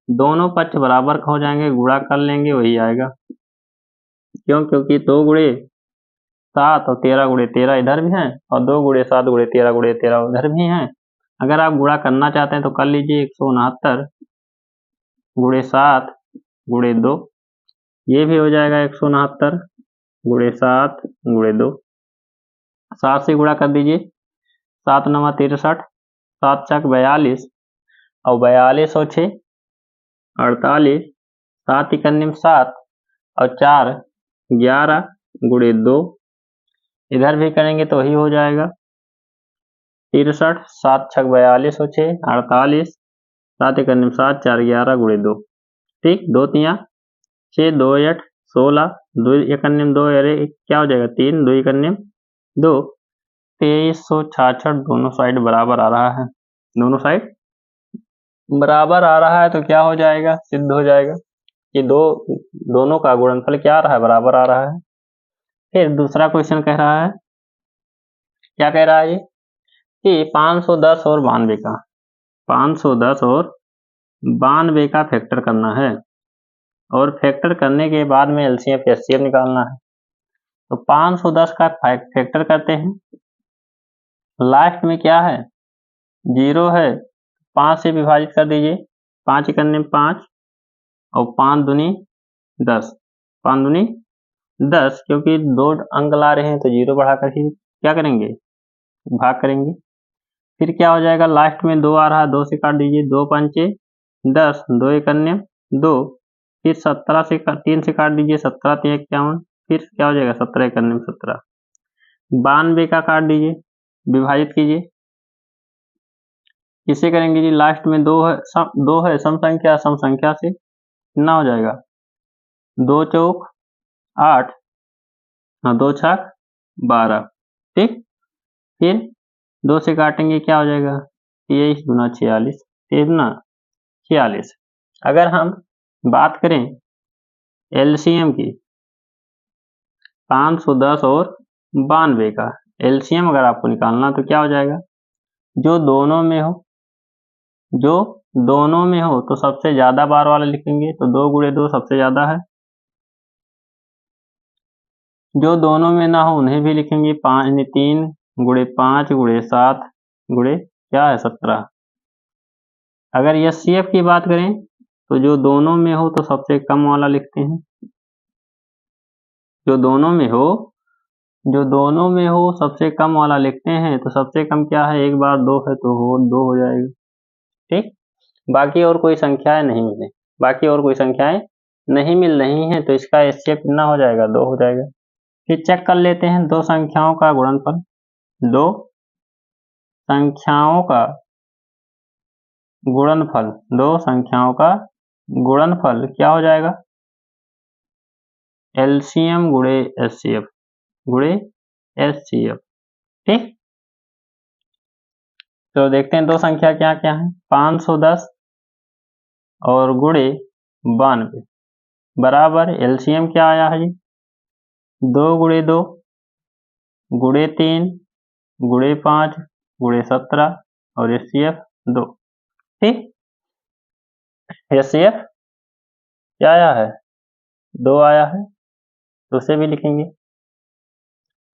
दोनों पक्ष बराबर हो जाएंगे, गुणा कर लेंगे वही आएगा। क्यों, क्योंकि 2 गुणे 7 और 13 गुणे 13 इधर भी हैं और 2 गुणे 7 गुणे 13 उधर भी हैं। अगर आप गुणा करना चाहते हैं तो कर लीजिए, 169 गुणे 7 गुणे 2, ये भी हो जाएगा 169 गुणे 7 गुणे 2। 7 से गुणा कर दीजिए, 7 9 63, 7 चक 42 और 42 और 6 48, 7 1 7 और 4 11 गुणे 2, इधर भी करेंगे तो वही हो जाएगा 63, 7 छक 42 और 6 48, 7 1 7 4 11 गुणे 2। ठीक, 2 3 6 2 8 16, 2 1 2 अरे क्या हो जाएगा 3 2 1 2, 2366 दोनों साइड बराबर आ रहा है, दोनों साइड बराबर आ रहा है तो क्या हो जाएगा, सिद्ध हो जाएगा कि दोनों का गुणनफल क्या आ रहा है, बराबर आ रहा है। फिर दूसरा क्वेश्चन कह रहा है, क्या कह रहा है ये कि 510 और 92 का 510 और 92 का फैक्टर करना है और फैक्टर करने के बाद में एलसीएम एचसीएफ निकालना है। तो 510 का फैक्टर करते हैं, लास्ट में क्या है 0 है, 5 से विभाजित कर दीजिए, 5 इकन्ने 5 और 5 दूनी 10, 5 दूनी 10, क्योंकि 2 अंक ला रहे हैं तो 0 बढ़ाकर ही क्या करेंगे, भाग करेंगे। फिर क्या हो जाएगा, लास्ट में 2 आ रहा है, 2 से काट दीजिए, 2 पंचे 10, 2 इकन्ने 2, फिर 17 से 3 से काट दीजिए, 17 3 51, फिर क्या हो जाएगा 17 इकन्ने 17, 92 का काट दीजिए, विभाजित कीजिए, किससे करेंगे जी, लास्ट में 2 है सम संख्या से कितना हो जाएगा, 2 चौक 8, 2 छक 12, ठीक। फिर 2 से काटेंगे, क्या हो जाएगा, 23 दूना 46, 23 दूना 46। अगर हम बात करें एलसीएम की 510 और 92 का एलसीएम अगर आपको निकालना तो क्या हो जाएगा, जो दोनों में हो तो सबसे ज्यादा बार वाला लिखेंगे, तो 2 गुणे 2 सबसे ज्यादा है, जो दोनों में ना हो उन्हें भी लिखेंगे, 3 गुणे 5 गुणे 7 गुणे क्या है 17। अगर एचसीएफ की बात करें तो जो दोनों में हो तो सबसे कम वाला लिखते हैं, जो दोनों में हो सबसे कम वाला लिखते हैं, तो सबसे कम क्या है, 1 बार 2 है तो 2 हो जाएगा, ठीक। बाकी और कोई संख्याएं नहीं मिल रही हैं तो इसका एचसीएफ कितना हो जाएगा, 2 हो जाएगा। फिर चेक कर लेते हैं दो संख्याओं का गुणनफल, दो संख्याओं का गुणनफल क्या हो जाएगा, एलसीएम गुणे एचसीएफ, ठीक। तो देखते हैं दो संख्या क्या क्या है, 510 और गुणे 92 बराबर एलसीएम क्या आया है जी, 2 गुणे 2 गुणे 3 गुणे 5 गुणे 17 और एचसीएफ 2, ठीक। एचसीएफ क्या आया है, 2 आया है, तो उसे भी लिखेंगे।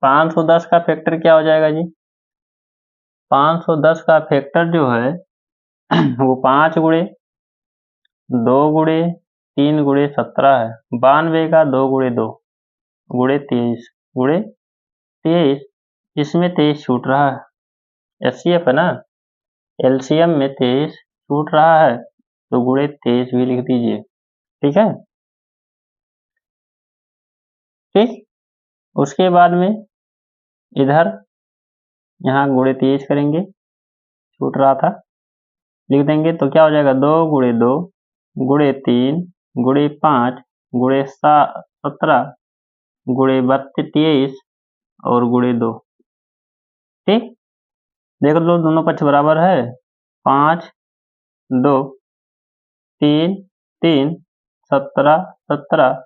510 का फैक्टर क्या हो जाएगा जी, 510 का फैक्टर जो है वो 5 गुणे 2 गुणे 3 गुणे 17 है, 92 का 2 गुणे 2 गुणे 23, इसमें 23 छूट रहा है, एचसीएफ है ना, एलसीएम में 23 छूट रहा है तो गुणे 23 भी लिख दीजिए, ठीक है, ठीक। उसके बाद में इधर यहाँ गुणे 23 करेंगे, छूट रहा था, लिख देंगे, तो क्या हो जाएगा, 2 गुणे 2 गुणे 3 गुणे 5 गुणे 17 गुणे 23 और गुणे 2, ठीक। देख लो दोनों पक्ष बराबर है, 5 2 3 3 17 17,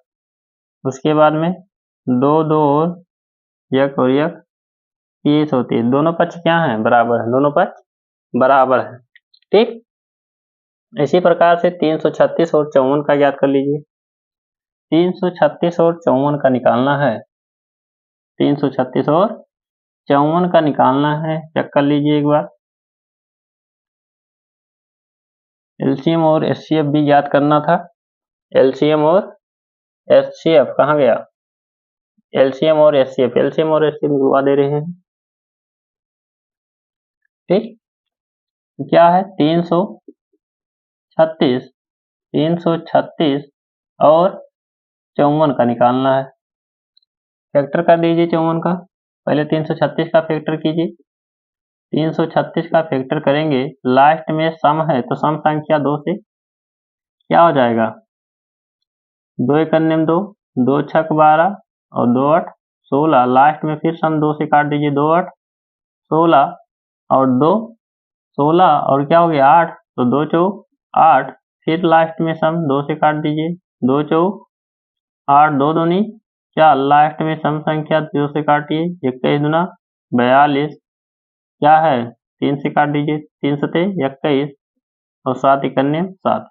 उसके बाद में 2 2 और 1 30 होती है, दोनों पक्ष क्या है, बराबर है, दोनों पक्ष बराबर है, ठीक। इसी प्रकार से 336 और 54 का ज्ञात कर लीजिए। 336 और 54 का निकालना है, 336 और 54 का निकालना है, चेक कर लीजिए एक बार। एलसीएम और एचसीएफ भी ज्ञात करना था, एलसीएम और एचसीएफ कहाँ गया, एलसीएम और एचसीएफ जुड़वा दे रहे हैं, ठीक। क्या है, 336 और 54 का निकालना है, फैक्टर कर दीजिए 54 का, पहले 336 का फैक्टर कीजिए, 336 का फैक्टर करेंगे, लास्ट में सम है तो सम संख्या 2 से क्या हो जाएगा, 2 इकन्ने 2 2 छक 12 और 2 8 16, लास्ट में फिर सम 2 से काट दीजिए, 2 8 16 और 2 16 और क्या हो गया 8, तो 2 चौक 8, फिर लास्ट में सम 2 से काट दीजिए, 2 चौक 8 2 दूनी 4, लास्ट में सम संख्या 2 से काटिए, 21 दूना 42, क्या है 3 से काट दीजिए, 3 सते 21 और 7 इकन्ने 7,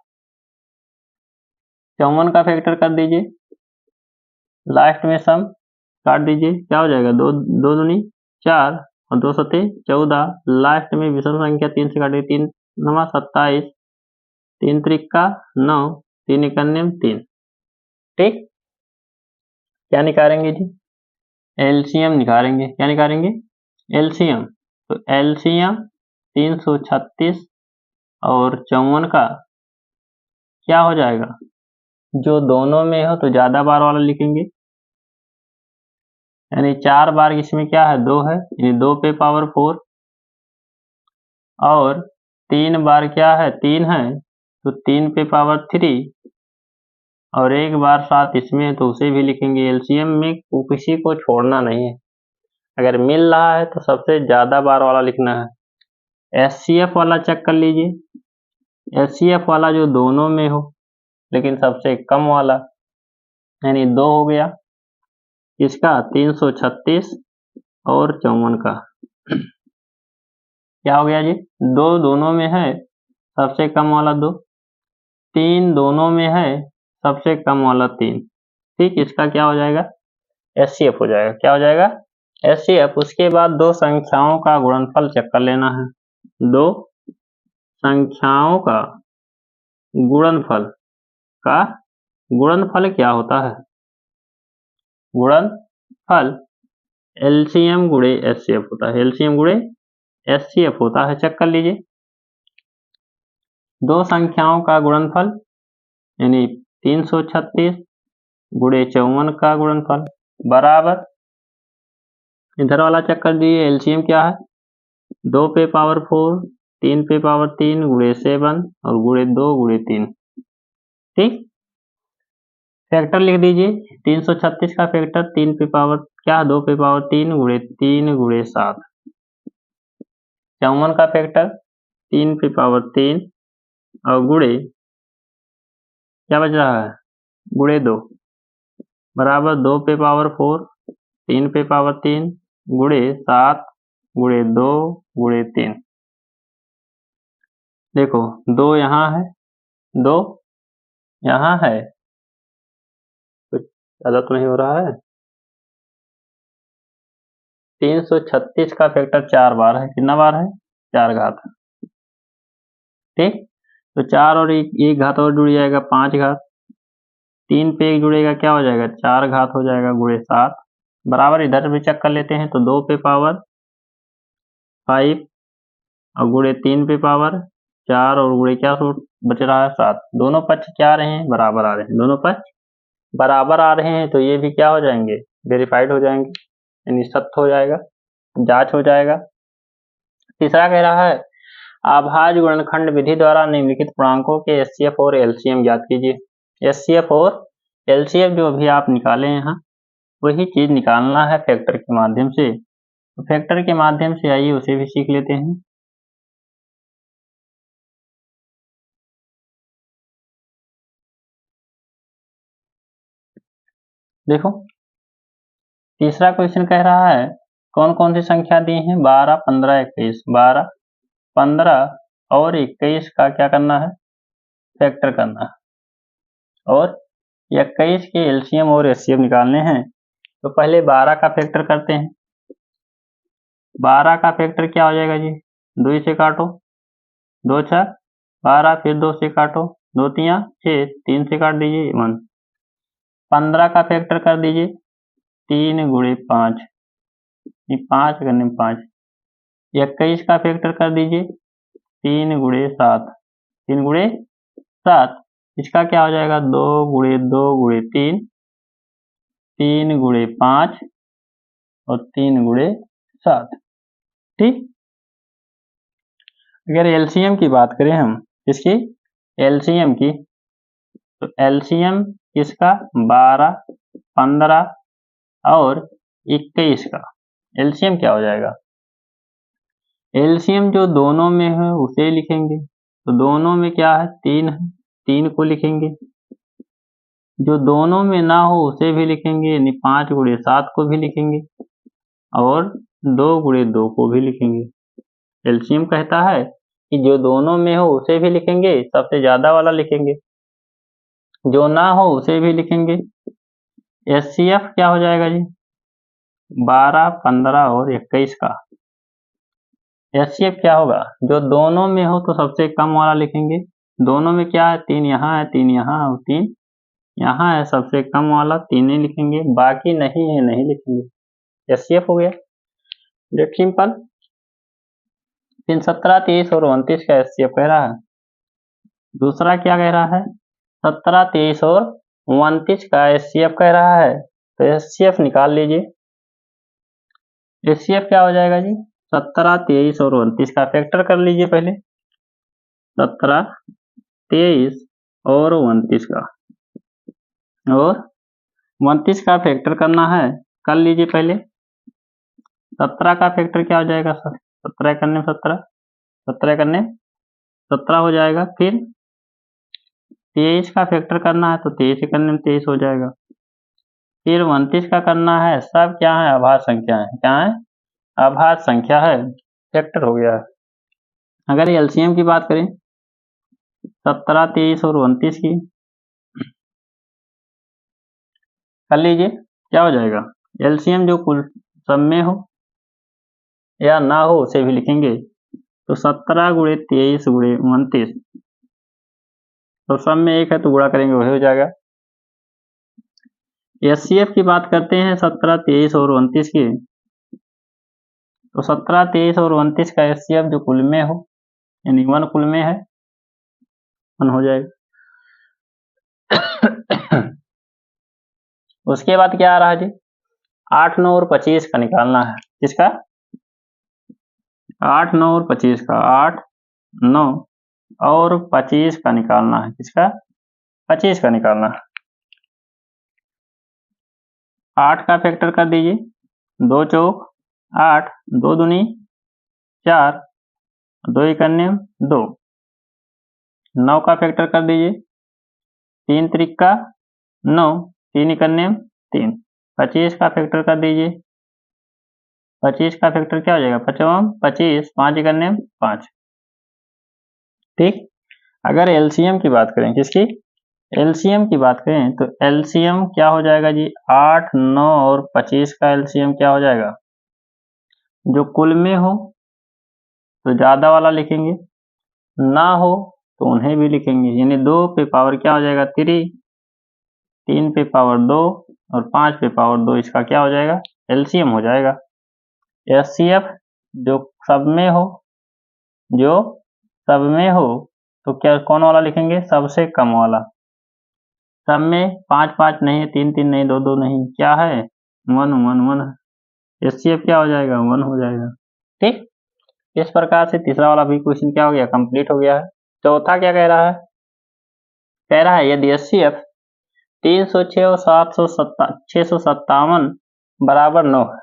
54 का फैक्टर कर दीजिए, लास्ट में सम काट दीजिए, क्या हो जाएगा 2 2 दूनी 4 और 2 सते 14, लास्ट में विषम संख्या 3 से काटिए, 3 9 27 3 त्रिका 9, 3 इकन्ने 3। ठीक, क्या निकालेंगे जी? एलसीएम निकालेंगे। क्या निकालेंगे? एलसीएम। तो एलसीएम 336 और 54 का क्या हो जाएगा? जो दोनों में हो तो ज्यादा बार वाला लिखेंगे, यानी 4 बार इसमें क्या है? 2 है, यानी 2 पे पावर 4, और 3 बार क्या है? 3 है, तो 3 पे पावर 3, और 1 बार 7 इसमें है तो उसे भी लिखेंगे। एलसीएम में किसी को छोड़ना नहीं है, अगर मिल रहा है तो सबसे ज्यादा बार वाला लिखना है। एचसीएफ वाला चेक कर लीजिए। एचसीएफ वाला जो दोनों में हो लेकिन सबसे कम वाला, यानी 2 हो गया इसका 336 और 54 का। क्या हो गया जी? 2 दोनों में है, सबसे कम वाला 2, 3 दोनों में है, सबसे कम वाला 3। ठीक, इसका क्या हो जाएगा? एचसीएफ हो जाएगा। क्या हो जाएगा? एचसीएफ। उसके बाद दो संख्याओं का गुणनफल चेक कर लेना है। दो संख्याओं का गुणनफल क्या होता है? गुणनफल एलसीएम गुणे एचसीएफ होता है। एलसीएम गुणे एचसीएफ होता है, चेक कर लीजिए। दो संख्याओं का गुणनफल यानी 336 गुणे 54 का गुणनफल बराबर, इधर वाला चेक कर दीजिए। एलसीएम क्या है? 2 पे पावर 4, 3 पे पावर 3 गुणे 7 और गुणे 2 गुणे 3। ठीक, फैक्टर लिख दीजिए। 336 का फैक्टर 3 पे पावर क्या? 2 पे पावर 3 गुणे 3 गुणे 7। 54 का फैक्टर 3 पे पावर 3 और गुणे क्या बच रहा है? गुणे 2 बराबर 2 पे पावर 4, 3 पे पावर 3 गुणे 7 गुणे 2 गुणे 3। देखो 2 यहाँ है, 2 यहाँ है, कुछ गलत नहीं हो रहा है। 336 का फैक्टर 4 बार है। कितना बार है? 4 घात। ठीक, तो 4 और एक घात और जुड़ जाएगा, 5 घात। 3 पे 1 जुड़ेगा, क्या हो जाएगा? 4 घात हो जाएगा गुणे 7 बराबर। इधर भी चेक कर लेते हैं, तो 2 पे पावर 5 और गुणे 3 पे पावर 4 और गुणे क्या बच रहा है? 7। दोनों पक्ष क्या आ रहे हैं? बराबर आ रहे हैं। दोनों पक्ष बराबर आ रहे हैं तो ये भी क्या हो जाएंगे? वेरीफाइड हो जाएंगे, यानी सत्य हो जाएगा, जांच हो जाएगा। तीसरा कह रहा है अभाज्य गुणनखंड विधि द्वारा निम्नलिखित पूर्णांकों के एचसीएफ और एलसीएम ज्ञात कीजिए। एचसीएफ और एलसीएफ जो अभी आप निकाले यहाँ, वही चीज निकालना है फैक्टर के माध्यम से। तो फैक्टर के माध्यम से आइए उसे भी सीख लेते हैं। देखो तीसरा क्वेश्चन कह रहा है कौन कौन सी संख्या दी है? 12, 15, 21। 12, 15 और 21 का क्या करना है? फैक्टर करना है, और 21 के एलसीएम और एचसीएफ निकालने हैं। तो पहले 12 का फैक्टर करते हैं। 12 का फैक्टर क्या हो जाएगा जी? 2 से काटो, 2 6 12, फिर 2 से काटो, 2 3 6, 3 से काट दीजिए 1। 15 का फैक्टर कर दीजिए 3 गुणे 5, 5 करने में 5। 21 का फैक्टर कर दीजिए 3 गुणे 7, 3 गुणे 7। इसका क्या हो जाएगा? 2 गुणे 2 गुणे 3, 3 गुणे 5 और 3 गुणे 7। ठीक, अगर एलसीएम की बात करें हम, इसकी एलसीएम की, तो एलसीएम इसका 12, 15 और 21 का एलसीएम क्या हो जाएगा? एलसीएम जो दोनों में है उसे लिखेंगे। तो दोनों में क्या है? 3 है, 3 को लिखेंगे। जो दोनों में ना हो उसे भी लिखेंगे, यानी 5 गुणे 7 को भी लिखेंगे और 2 गुणे 2 को भी लिखेंगे। एलसीएम कहता है कि जो दोनों में हो उसे भी लिखेंगे, सबसे ज्यादा वाला लिखेंगे, जो ना हो उसे भी लिखेंगे। एचसीएफ क्या हो जाएगा जी? 12, 15 और 21 का एचसीएफ क्या होगा? जो दोनों में हो तो सबसे कम वाला लिखेंगे, दोनों में क्या है, 3 यहाँ है, 3 यहाँ है और 3 यहाँ है, सबसे कम वाला 3 ही लिखेंगे, बाकी नहीं है नहीं लिखेंगे। एचसीएफ हो गया, डेट सिंपल। फिर 17, 23 और 29 का एचसीएफ कह रहा है। दूसरा क्या कह रहा है, 17, 23 और 29 का एचसीएफ कह रहा है। तो एचसीएफ निकाल लीजिए। एचसीएफ क्या हो जाएगा जी, 17, 23 और 29 का फैक्टर कर लीजिए पहले। 17, 23 और 29 का, और 29 का फैक्टर करना है, कर लीजिए पहले। 17 का फैक्टर क्या हो जाएगा सर, 17 करने 17, 17 करने 17 हो जाएगा। फिर 23 का फैक्टर करना है तो 23 करने में 23 हो जाएगा। फिर 29 का करना है, सब क्या है, अभाज्य संख्या है। क्या है, अभाज्य संख्या है, फैक्टर हो गया है। अगर एलसीएम की बात करें 17, 23 और 29 की, कर लीजिए, क्या हो जाएगा, एलसीएम जो कुल सब में हो या ना हो उसे भी लिखेंगे। तो 17 गुणे 23 गुणे 29, तो सब में एक है तो गुणा करेंगे वही हो जाएगा। एचसीएफ की बात करते हैं 17, 23 और 29 की, तो 17, 23 और 29 का एचसीएफ जो कुल में हो, यानी 1 कुल में है, 1 हो जाएगा। उसके बाद क्या आ रहा है जी, 8, 9 और 25 का निकालना है। किसका, 8, 9 और 25 का, 8, 9 और 25 का निकालना है। किसका, 25 का निकालना है। 8 का फैक्टर कर दीजिए, 2 चौक 8, 2 दूनी 4, 2 इकन्ने 2। 9 का फैक्टर कर दीजिए, 3 त्रिका 9, 3 इकन्ने 3। 25 का फैक्टर कर दीजिए, 25 का फैक्टर क्या हो जाएगा, 55, 25, 5 इकन्ने 5। ठीक। अगर एलसीएम की बात करें, किसकी, एलसीएम की बात करें, तो एलसीएम क्या हो जाएगा जी, 8, 9 और 25 का एलसीएम क्या हो जाएगा, जो कुल में हो तो ज्यादा वाला लिखेंगे, ना हो तो उन्हें भी लिखेंगे। यानी 2 पे पावर क्या हो जाएगा 3, 3 पे पावर 2 और 5 पे पावर 2, इसका क्या हो जाएगा, एलसीएम हो जाएगा। एचसीएफ जो सब में हो, जो सब में हो तो क्या कौन वाला लिखेंगे, सबसे कम वाला। सब में 5, 5 नहीं है, 3, 3 नहीं, 2, 2 नहीं, क्या है, 1, 1, 1। एचसीएफ क्या हो जाएगा, 1 हो जाएगा। ठीक। इस प्रकार से तीसरा वाला भी क्वेश्चन क्या हो गया, कंप्लीट हो गया है। चौथा क्या कह रहा है, कह रहा है यदि एचसीएफ 306 और 657 बराबर 9 है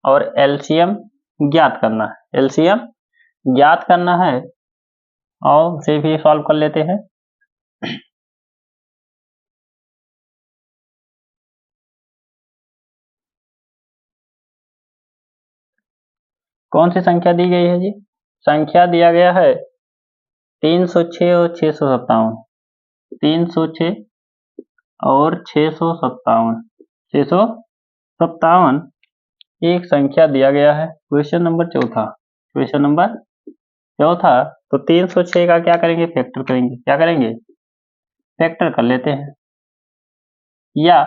और एलसीएम ज्ञात करना है, एलसीएम ज्ञात करना है, और उसे भी सॉल्व कर लेते हैं। कौन सी संख्या दी गई है जी, संख्या दिया गया है 306 और 657, 306 और 657, 657 एक संख्या दिया गया है। क्वेश्चन नंबर चौथा, क्वेश्चन नंबर चौथा, तो 306 का क्या करेंगे, फैक्टर करेंगे। क्या करेंगे, फैक्टर कर लेते हैं, या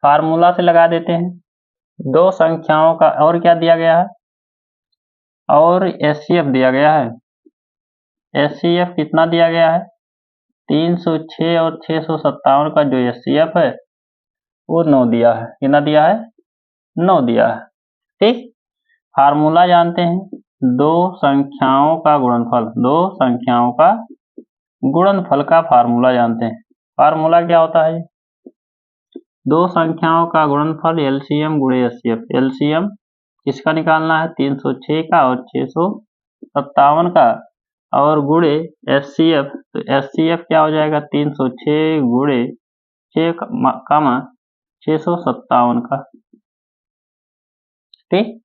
फार्मूला से लगा देते हैं। दो संख्याओं का और क्या दिया गया है, और एचसीएफ दिया गया है। एचसीएफ कितना दिया गया है, 306 और 657 का जो एचसीएफ है वो 9 दिया है। कितना दिया है, 9 दिया है। ठीक। फार्मूला जानते हैं, दो संख्याओं का गुणनफल, दो संख्याओं का गुणनफल का फार्मूला जानते हैं। फार्मूला क्या होता है, दो संख्याओं का गुणनफल एलसीएम गुणे एचसीएफ। एलसीएम किसका निकालना है, 306 का और 657 का, और गुणे एचसीएफ, तो एचसीएफ क्या हो जाएगा, 306 गुणे 657 का। ठीक।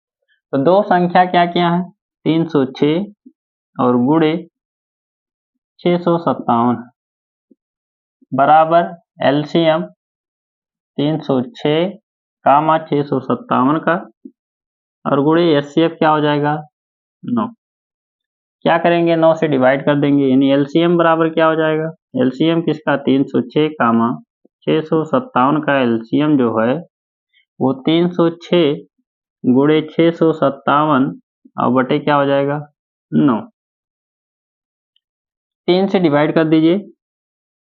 तो दो संख्या क्या क्या है, 306 और गुणे 657 बराबर एलसीएम 306 कामा 657 का, और गुणे एचसीएफ क्या हो जाएगा 9। क्या करेंगे, 9 से डिवाइड कर देंगे, यानी एलसीएम बराबर क्या हो जाएगा, एलसीएम किसका 306 कामा 657 का एलसीएम जो है वो 306 गुणे 657 और बटे क्या हो जाएगा 9। 3 से डिवाइड कर दीजिए,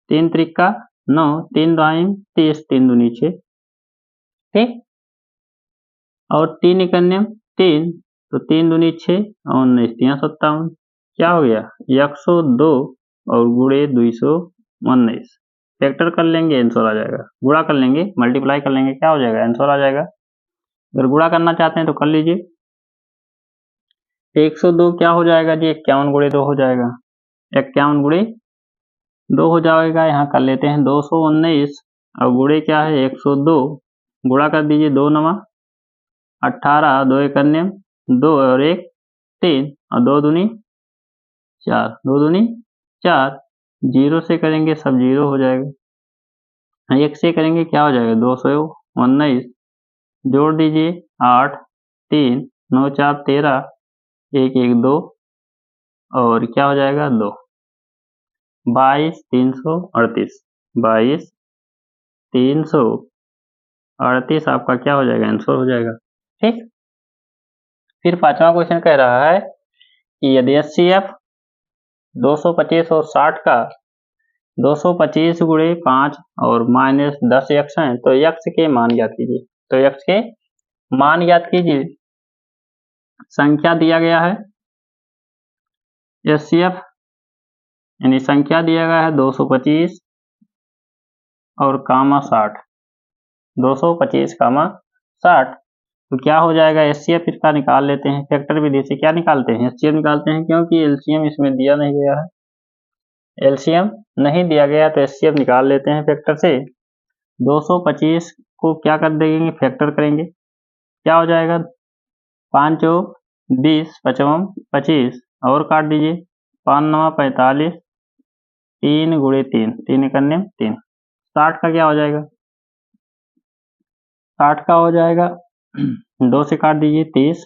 3 त्रिका 9, 3 दाइम 30, 3 दूनी 6, ठीक। और 3 इकन्ने 3, तो 3 दूनी 6 और 19 3 57, क्या हो गया 102 और गुणे 219। फैक्टर कर लेंगे आंसर आ जाएगा, गुणा कर लेंगे मल्टीप्लाई कर लेंगे, क्या हो जाएगा आंसर आ जाएगा। अगर गुणा करना चाहते हैं तो कर लीजिए। 102 क्या हो जाएगा जी, 51 गुणे 2 हो जाएगा, 51 गुणे 2 हो जाएगा। यहाँ कर लेते हैं 219 और गुणे क्या है 102, गुणा कर दीजिए 2 नवा 18, 2 इकन्ने 2 और 1 3 और 2 दूनी 4, 2 दूनी 4, 0 से करेंगे सब 0 हो जाएगा, 1 से करेंगे क्या हो जाएगा 219, जोड़ दीजिए 8 3 9 4 13, 1 1 2 और क्या हो जाएगा 2, 22 338, 22 338 आपका क्या हो जाएगा आंसर हो जाएगा, ठीक। फिर पांचवा क्वेश्चन कह रहा है कि यदि एचसीएफ 225 और 60 का 225 गुणे 5 और माइनस 10 यक्स हैं तो यक्स के मान ज्ञात कीजिए। तो यक्स के मान ज्ञात कीजिए, संख्या दिया गया है एचसीएफ यानी संख्या दिया गया है 225 और कामा 60, 225 कामा 60, तो क्या हो जाएगा एचसीएफ इसका निकाल लेते हैं। फैक्टर विधि से क्या निकालते हैं, एचसीएफ निकालते हैं, क्योंकि एलसीएम इसमें दिया नहीं गया है, एलसीएम नहीं दिया गया तो एचसीएफ निकाल लेते हैं फैक्टर से। 225 को क्या कर देंगे फैक्टर करेंगे, क्या हो जाएगा 5 चौक 20, 55 25 और काट दीजिए 5 9 45, 3 गुणे 3 3 इकन्ने 3, 60 का क्या हो जाएगा 60 का हो जाएगा 2 से काट दीजिए 30,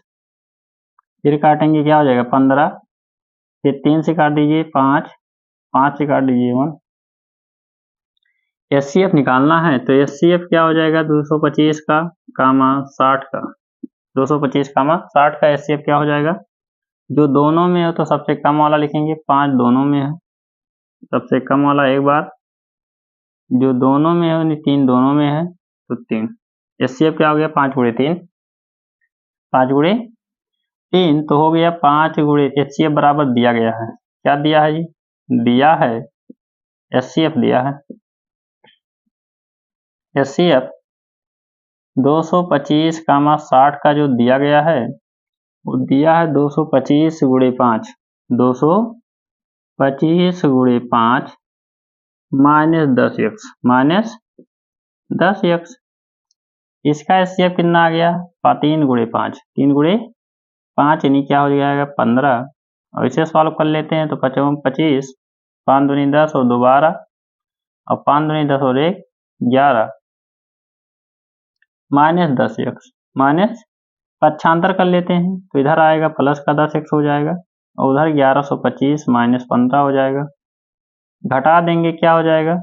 फिर काटेंगे क्या हो जाएगा 15, फिर 3 से काट दीजिए 5, 5 से काट दीजिए 1। एचसीएफ निकालना है तो एचसीएफ क्या हो जाएगा 225 का कामा 60 का, 225 कामा 60 का एचसीएफ क्या हो जाएगा, जो दोनों में है तो सबसे कम वाला लिखेंगे, 5 दोनों में है सबसे कम वाला एक बार, जो दोनों में है 3 दोनों में है तो 3। एचसीएफ क्या हो गया 5 गुणे 3, 5 गुणे 3 तो हो गया 5 गुणे एचसीएफ बराबर दिया गया है, क्या दिया है जी, दिया है एचसीएफ दिया है, एचसीएफ 225 कामा 60 का जो दिया गया है वो दिया है 225 गुणे 5, 225 गुणे 5 माइनस 10 एक्स, माइनस 10 एक्स। इसका एचसीएफ कितना आ गया 3 गुणे 5, 3 गुणे 5 यानी क्या हो जाएगा 15, और इसे सॉल्व कर लेते हैं तो 55 25, 5 दूनी 10 और 2 12 और 5 दूनी 10 और 1 11 माइनस 10 एक्स, माइनस पक्षांतर कर लेते हैं तो इधर आएगा प्लस का 10 एक्स हो जाएगा और उधर 1125 माइनस 15 हो जाएगा, घटा देंगे क्या हो जाएगा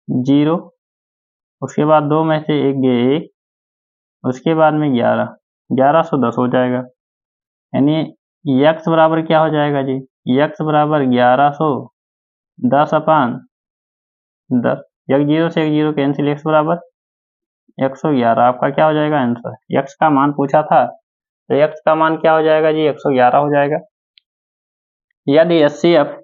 0, उसके बाद 2 में से 1 गए 1, उसके बाद में 11, 1110 हो जाएगा, यानी x बराबर क्या हो जाएगा जी, x बराबर 1110 अपान 10, एक 0 से 1 0 कैंसिल, x बराबर 111 आपका क्या हो जाएगा आंसर। x का मान पूछा था तो x का मान क्या हो जाएगा जी 111 हो जाएगा। यदि एचसीएफ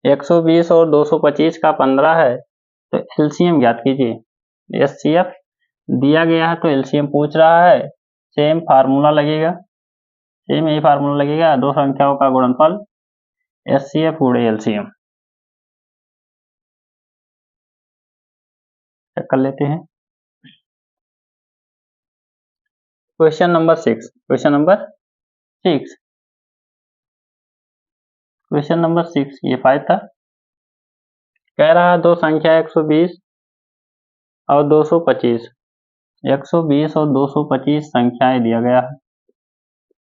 120 और 225 का 15 है तो एलसीएम ज्ञात कीजिए। एचसीएफ दिया गया है तो एलसीएम पूछ रहा है, सेम फार्मूला लगेगा, सेम यही फार्मूला लगेगा, दो संख्याओं का गुणनफल एचसीएफ गुणे एलसीएम। चेक कर लेते हैं question number 6, question number 6, question number 6 ये 5 था। कह रहा है दो संख्या 120 और 225, 120 और 225 संख्याएं दिया गया है।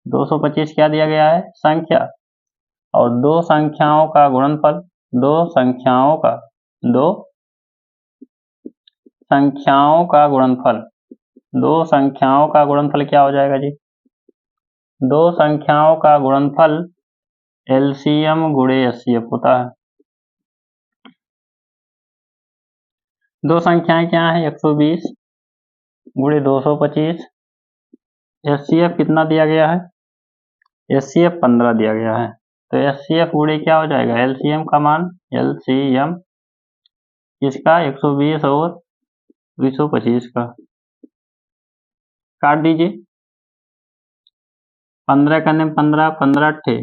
225 क्या दिया गया है? संख्या। और दो संख्याओं का गुणनफल, दो संख्याओं का गुणनफल क्या हो जाएगा जी? दो संख्याओं का गुणनफल एलसीएम गुणे एचसीएफ होता है। दो संख्याएं क्या है? 120 गुणे 225। एचसीएफ कितना दिया गया है? एचसीएफ 15 दिया गया है। तो एचसीएफ गुणे क्या हो जाएगा? एलसीएम का मान, एलसीएम इसका 120 और 225 का काट दीजिए। 15 करने 15 अट्ठे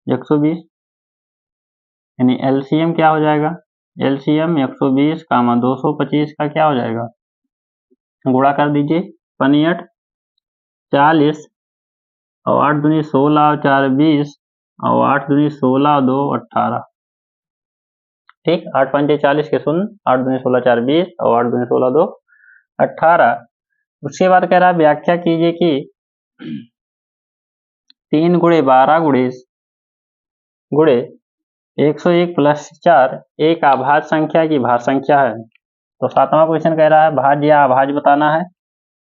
120, यानी एलसीएम क्या हो जाएगा? एलसीएम 120 कामा 225 का क्या हो जाएगा? गुणा कर दीजिए। 65 40 और 8 दूनी 16 और 4 20 और 8 दूनी 16 और 2 18। ठीक, 8 पंजे 40 के शून्य, 8 दूनी 16 4 20 और 8 दूनी 16 2 18। उसके बाद कह रहा है व्याख्या कीजिए कि 3 गुणे 12 गुणे 101 प्लस 4 एक अभाज्य संख्या की भाज्य संख्या है। तो 7वां क्वेश्चन कह रहा है भाज्य या अभाज्य बताना है।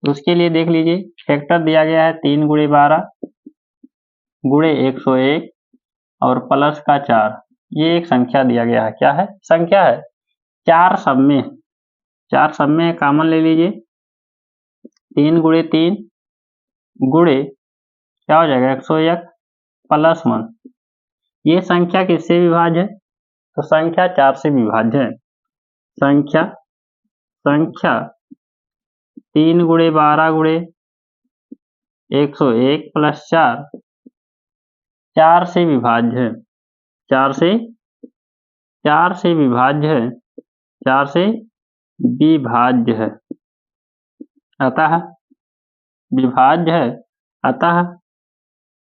उसके लिए देख लीजिए, फैक्टर दिया गया है 3 गुणे 12 गुणे 101 और प्लस का 4। ये एक संख्या दिया गया है। क्या है? संख्या है। चार सब में कॉमन ले लीजिए। 3 गुणे 3 गुणे क्या हो जाएगा? 101 प्लस 1। ये संख्या किससे विभाज्य है? तो संख्या 4 से विभाज्य है। संख्या 3 गुणे 12 गुणे 101 प्लस 4 से विभाज्य है। 4 से विभाज्य है। अतः विभाज्य है।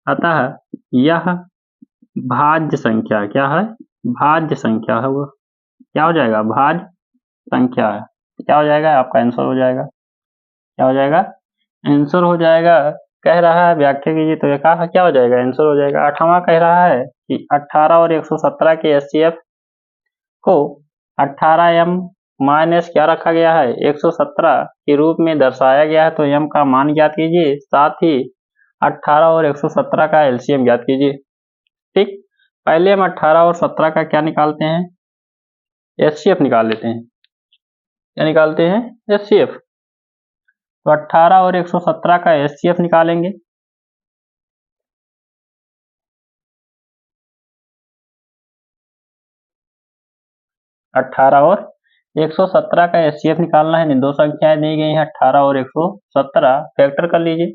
अतः यह भाज्य संख्या क्या है? भाज्य संख्या है। वो क्या हो जाएगा? भाज्य संख्या है। क्या हो जाएगा? आपका आंसर हो जाएगा। क्या हो जाएगा? आंसर हो जाएगा। कह रहा है व्याख्या कीजिए, तो ये कहा क्या हो जाएगा? आंसर हो जाएगा। 8वां कह रहा है कि 18 और 117 के एचसीएफ को 18m माइनस क्या रखा गया है? 117 के रूप में दर्शाया गया है। तो m का मान ज्ञात कीजिए, साथ ही 18 और 117 का एलसीएम ज्ञात कीजिए। ठीक, पहले हम 18 और 17 का क्या निकालते हैं? एचसीएफ निकाल लेते हैं। क्या निकालते हैं? एचसीएफ। तो 18 और 117 का एचसीएफ निकालेंगे। अट्ठारह और 117 का एचसीएफ निकालना है। दो संख्याएं दी गई हैं 18 और 117। फैक्टर कर लीजिए।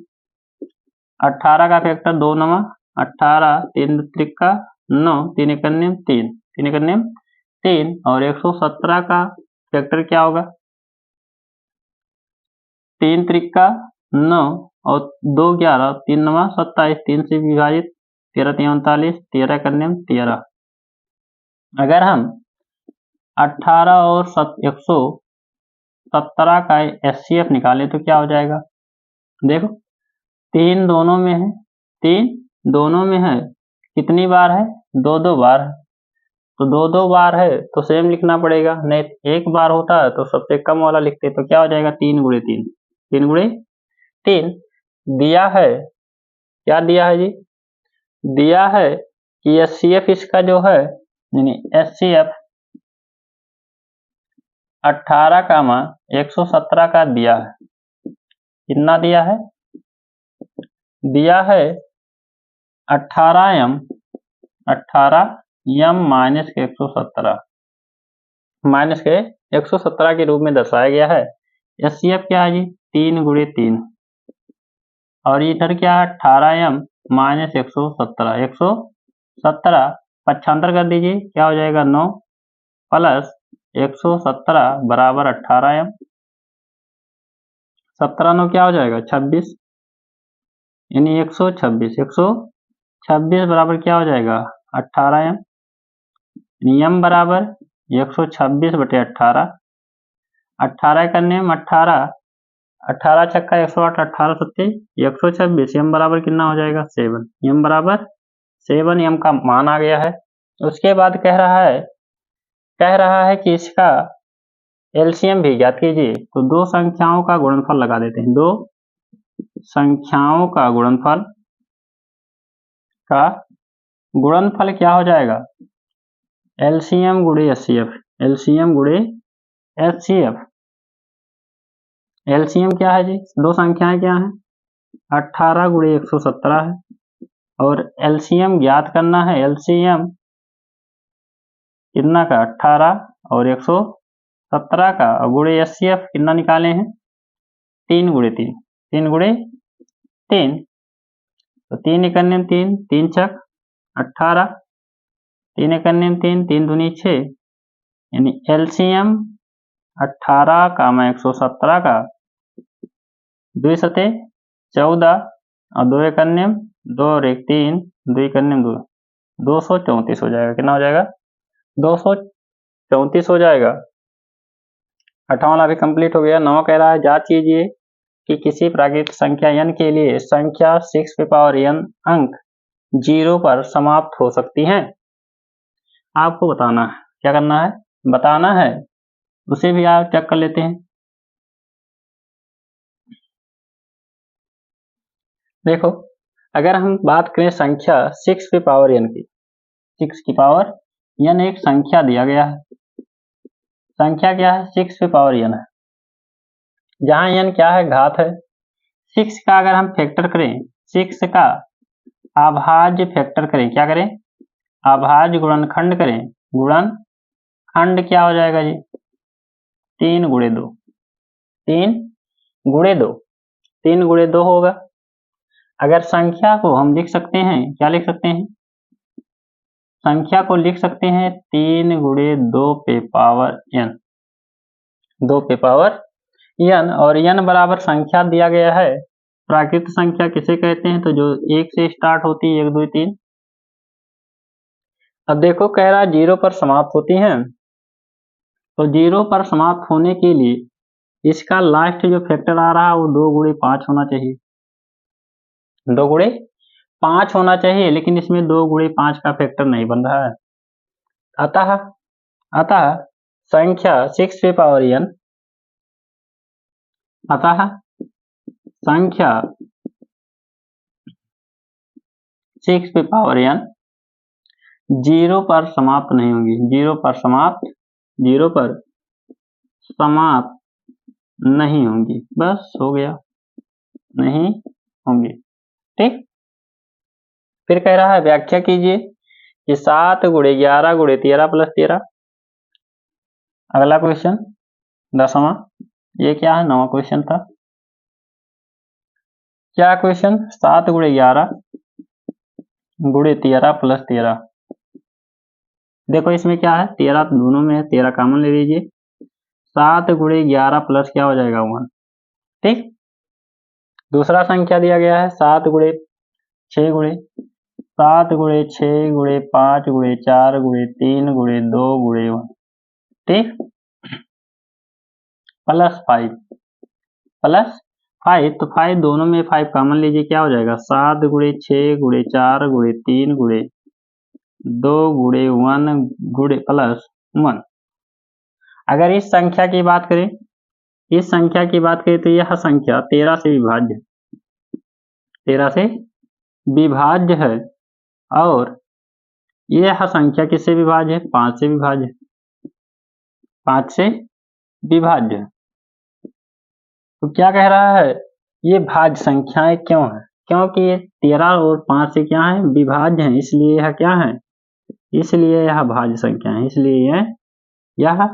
18 का फैक्टर 2 9 18, 3 त्रिका 9, 3 एकन्यम 3 और 117 का फैक्टर क्या होगा? 3 त्रिका 9 और 2 11, 3 9 27, 3 से विभाजित 13 3 39, 13 एकन्यम 13। अगर हम 18 और 117 का एचसीएफ निकालें तो क्या हो जाएगा? देखो, 3 दोनों में है। कितनी बार है? 2 बार है। तो 2 बार है तो सेम लिखना पड़ेगा, नहीं एक बार होता है तो सबसे कम वाला लिखते। तो क्या हो जाएगा? 3 गुणे 3 दिया है। क्या दिया है जी? दिया है कि एचसीएफ इसका जो है, यानी एचसीएफ 18 का मान 117 का दिया है। कितना दिया है? दिया है 18m माइनस के 117 के रूप में दर्शाया गया है। एचसीएफ क्या है जी? 3 गुणे 3 और इधर क्या है? 18m माइनस 117 पक्षांतर कर दीजिए। क्या हो जाएगा? 9 प्लस 117 बराबर 18m। 17 9 क्या हो जाएगा? 26, यानी 126 बराबर क्या हो जाएगा? 18m। नियम बराबर 126 बटे 18। 18 का नियम 18 18 छक्का 108, 18 सत्ते 126, m बराबर कितना हो जाएगा 7, m बराबर 7 m का मान आ गया है। उसके बाद कह रहा है कि इसका एलसीएम भी ज्ञात कीजिए। तो दो संख्याओं का गुणनफल लगा देते हैं, दो संख्याओं का गुणनफल क्या हो जाएगा, एलसीएम गुणे एचसीएफ, एलसीएम गुणे एचसीएफ। एलसीएम क्या है जी, दो संख्याएं क्या हैं, 18 गुणे 117 है, और एलसीएम ज्ञात करना है, एलसीएम कितना का 18 और 117 का, और गुणे एचसीएफ कितना निकाले हैं 3 गुणे 3, 3 गुणे 3, तो 3 एकन्य 3, 3 छक 18, 3 एकन्य 3, 3 दूनी 6, यानी एलसीएम 18 का 117 का 2 सते 14 और 2 एकन्य 2 और 1 3, 2 एकन्य 2, 234 हो जाएगा। कितना हो जाएगा 234 हो जाएगा। 8वां भी कंप्लीट हो गया। 9 कह रहा है जांच कीजिए कि किसी प्राकृतिक संख्या n के लिए संख्या 6n अंक 0 पर समाप्त हो सकती हैं। आपको बताना है, क्या करना है, बताना है। उसे भी आप चेक कर लेते हैं। देखो, अगर हम बात करें संख्या 6n की, 6 की पावर n एक संख्या दिया गया है। संख्या क्या है, 6n है, जहां n क्या है, घात है। 6 का अगर हम फैक्टर करें, 6 का अभाज्य फैक्टर करें, क्या करें, अभाज्य गुणनखंड करें, गुणनखंड क्या हो जाएगा जी, 3 गुणे 2, 3 गुणे 2, 3 गुणे 2 होगा। अगर संख्या को हम लिख सकते हैं, क्या लिख सकते हैं, संख्या को लिख सकते हैं 3 गुणे 2 पे पावर n, 2 पे पावर n, और n बराबर संख्या दिया गया है। प्राकृतिक संख्या किसे कहते हैं, तो जो 1 से स्टार्ट होती है, 1 2 3। अब देखो कह रहा है 0 पर समाप्त होती हैं, तो 0 पर समाप्त होने के लिए इसका लास्ट जो फैक्टर आ रहा है वो 2 गुणे 5 होना चाहिए, 2 गुणे 5 होना चाहिए, लेकिन इसमें 2 गुणे 5 का फैक्टर नहीं बन रहा है। अतः संख्या 6 पे पावर n, अतः संख्या 6 पे पावर n 0 पर समाप्त नहीं होंगी, 0 पर समाप्त नहीं होंगी। बस हो गया, नहीं होंगी, ठीक। फिर कह रहा है व्याख्या कीजिए कि 7 गुणे 11 गुणे 13 प्लस 13। अगला क्वेश्चन 10वां, ये क्या है, 9वां क्वेश्चन था। क्या क्वेश्चन, 7 गुणे 11 गुणे 13 प्लस 13। देखो इसमें क्या है, 13 दोनों में है, 13 कॉमन ले लीजिए। 7 गुणे 11 प्लस क्या हो जाएगा 1, ठीक। दूसरा संख्या दिया गया है 7 गुणे 6 गुणे 7 गुणे 6 गुणे 5 गुणे 4 गुणे 3 गुणे 2 गुणे 1, ठीक, प्लस 5, तो 5 दोनों में 5 कॉमन लीजिए, क्या हो जाएगा 7 गुणे 6 गुणे 4 गुणे 3 गुणे 2 गुणे 1 गुणे प्लस 1। अगर इस संख्या की बात करें, तो यह संख्या 13 से विभाज्य है, और यह संख्या किससे विभाज्य है, 5 से विभाज्य है, 5 से विभाज्य है। तो क्या कह रहा है, ये भाज्य संख्याएं क्यों है, क्योंकि ये 13 और 5 से क्या है, विभाज्य है, इसलिए यह क्या है, इसलिए यह भाज्य संख्या है, इसलिए यह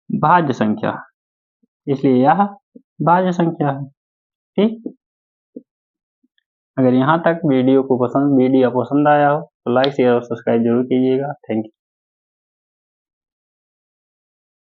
भाज्य संख्या है, इसलिए यह भाज्य संख्या है, ठीक। अगर यहाँ तक वीडियो पसंद आया हो तो लाइक शेयर और सब्सक्राइब जरूर कीजिएगा। Thank you.